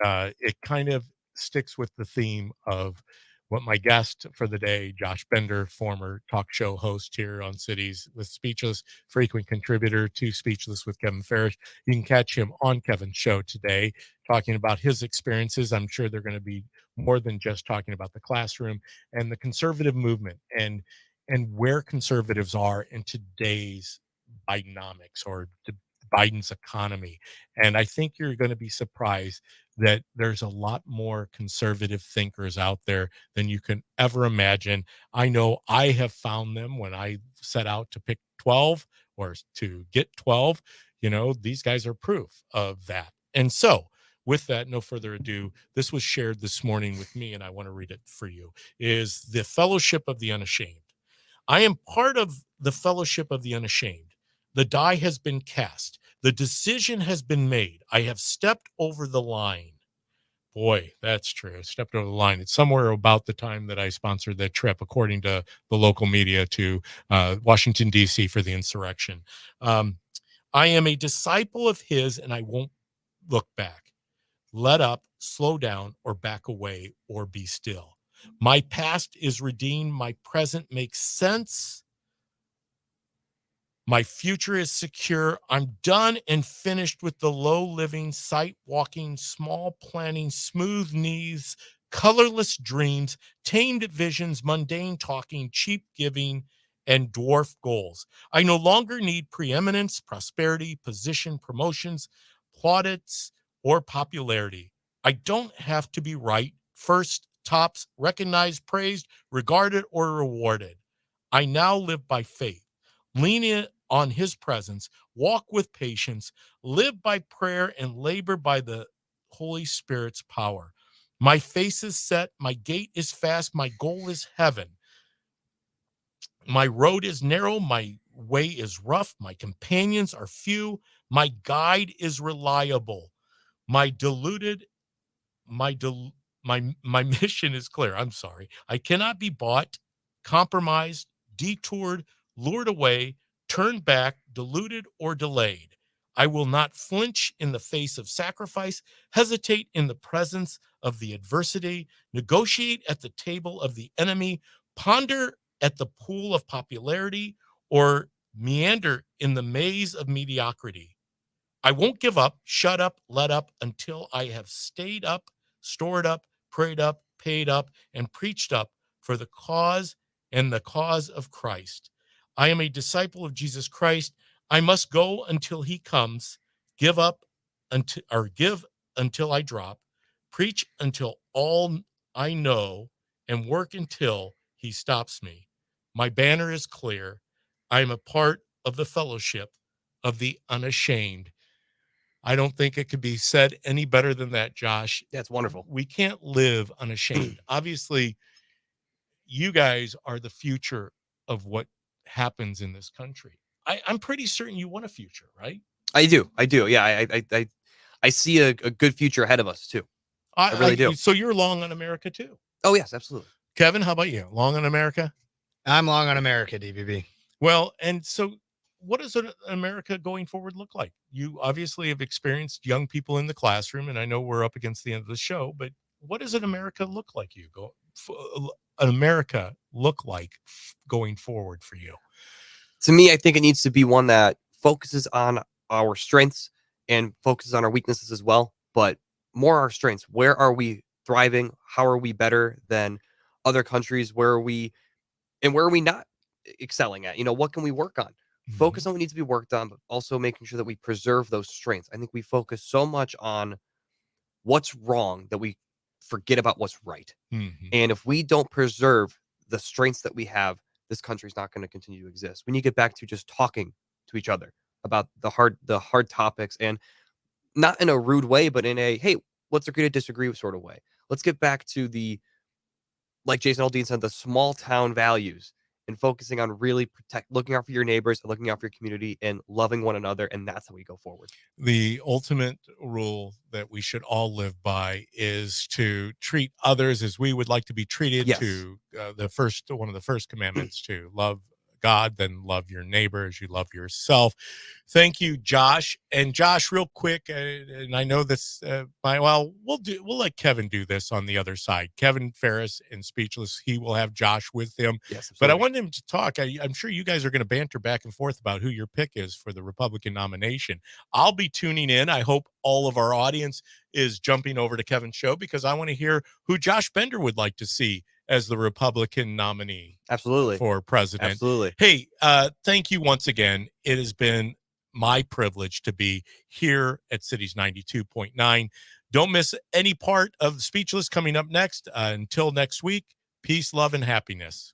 It kind of sticks with the theme of what my guest for the day, Josh Bender, former talk show host here on Cities with Speechless, frequent contributor to Speechless with Kevin Farish. You can catch him on Kevin's show today, talking about his experiences. I'm sure they're going to be more than just talking about the classroom and the conservative movement and where conservatives are in today's Bidenomics or Biden's economy. And I think you're going to be surprised that there's a lot more conservative thinkers out there than you can ever imagine. I know I have found them when I set out to pick 12 or to get 12. You know, these guys are proof of that. And so with that, no further ado, this was shared this morning with me, and I want to read it for you, is the Fellowship of the Unashamed. I am part of the Fellowship of the Unashamed. The die has been cast. The decision has been made. I have stepped over the line. Boy, that's true. Stepped over the line. It's somewhere about the time that I sponsored that trip, according to the local media, to Washington, D.C. for the insurrection. I am a disciple of his, and I won't look back. Let up, slow down, or back away, or be still. My past is redeemed. My present makes sense. My future is secure. I'm done and finished with the low living, sight walking, small planning, smooth knees, colorless dreams, tamed visions, mundane talking, cheap giving, and dwarf goals. I no longer need preeminence, prosperity, position, promotions, plaudits, or popularity. I don't have to be right, first, tops, recognized, praised, regarded, or rewarded. I now live by faith. Lean in on his presence, walk with patience, live by prayer, and labor by the Holy Spirit's power. My face is set, my gate is fast, my goal is heaven. My road is narrow, my way is rough, my companions are few, my guide is reliable. My deluded, my mission is clear. I'm sorry. I cannot be bought, compromised, detoured, lured away, turned back, deluded, or delayed. I will not flinch in the face of sacrifice, hesitate in the presence of the adversity, negotiate at the table of the enemy, ponder at the pool of popularity, or meander in the maze of mediocrity. I won't give up, shut up, let up until I have stayed up, stored up, prayed up, paid up, and preached up for the cause and the cause of Christ. I am a disciple of Jesus Christ. I must go until he comes, give until I drop, preach until all I know, and work until he stops me. My banner is clear. I am a part of the fellowship of the unashamed. I don't think it could be said any better than that, Josh. That's wonderful. We can't live unashamed. Obviously, you guys are the future of what happens in this country. I'm pretty certain you want a future, right? I do. Yeah, I see a good future ahead of us too. I really do. So you're long on America too? Oh yes, absolutely. Kevin, how about you? Long on America? I'm long on America, DPB. Well, and so what does America going forward look like? You obviously have experienced young people in the classroom, and I know we're up against the end of the show, but what does an America look like going forward for you? To me, I think it needs to be one that focuses on our strengths and focuses on our weaknesses as well, but more our strengths. Where are we thriving? How are we better than other countries? Where are we not excelling at? What can we work on? Focus on what needs to be worked on, but also making sure that we preserve those strengths. I think we focus so much on what's wrong that we forget about what's right. And if we don't preserve the strengths that we have, this country's not going to continue to exist. We need to get back to just talking to each other about the hard topics, and not in a rude way, but in a, hey, let's agree to disagree sort of way. Let's get back to like Jason Aldean said, the small town values, and focusing on really looking out for your neighbors and looking out for your community and loving one another. And that's how we go forward. The ultimate rule that we should all live by is to treat others as we would like to be treated. Yes. To one of the first commandments, to love God, then love your neighbor as you love yourself. Thank you, Josh. And Josh, real quick, and I know this, we'll let Kevin do this on the other side. Kevin Ferris in Speechless, he will have Josh with him. Yes, but I wanted him to talk. I'm sure you guys are going to banter back and forth about who your pick is for the Republican nomination. I'll be tuning in. I hope all of our audience is jumping over to Kevin's show, because I want to hear who Josh Bender would like to see as the Republican nominee. Absolutely. For president. Absolutely. Hey, thank you once again. It has been my privilege to be here at Cities 92.9. Don't miss any part of Speechless coming up next. Until next week, peace, love, and happiness.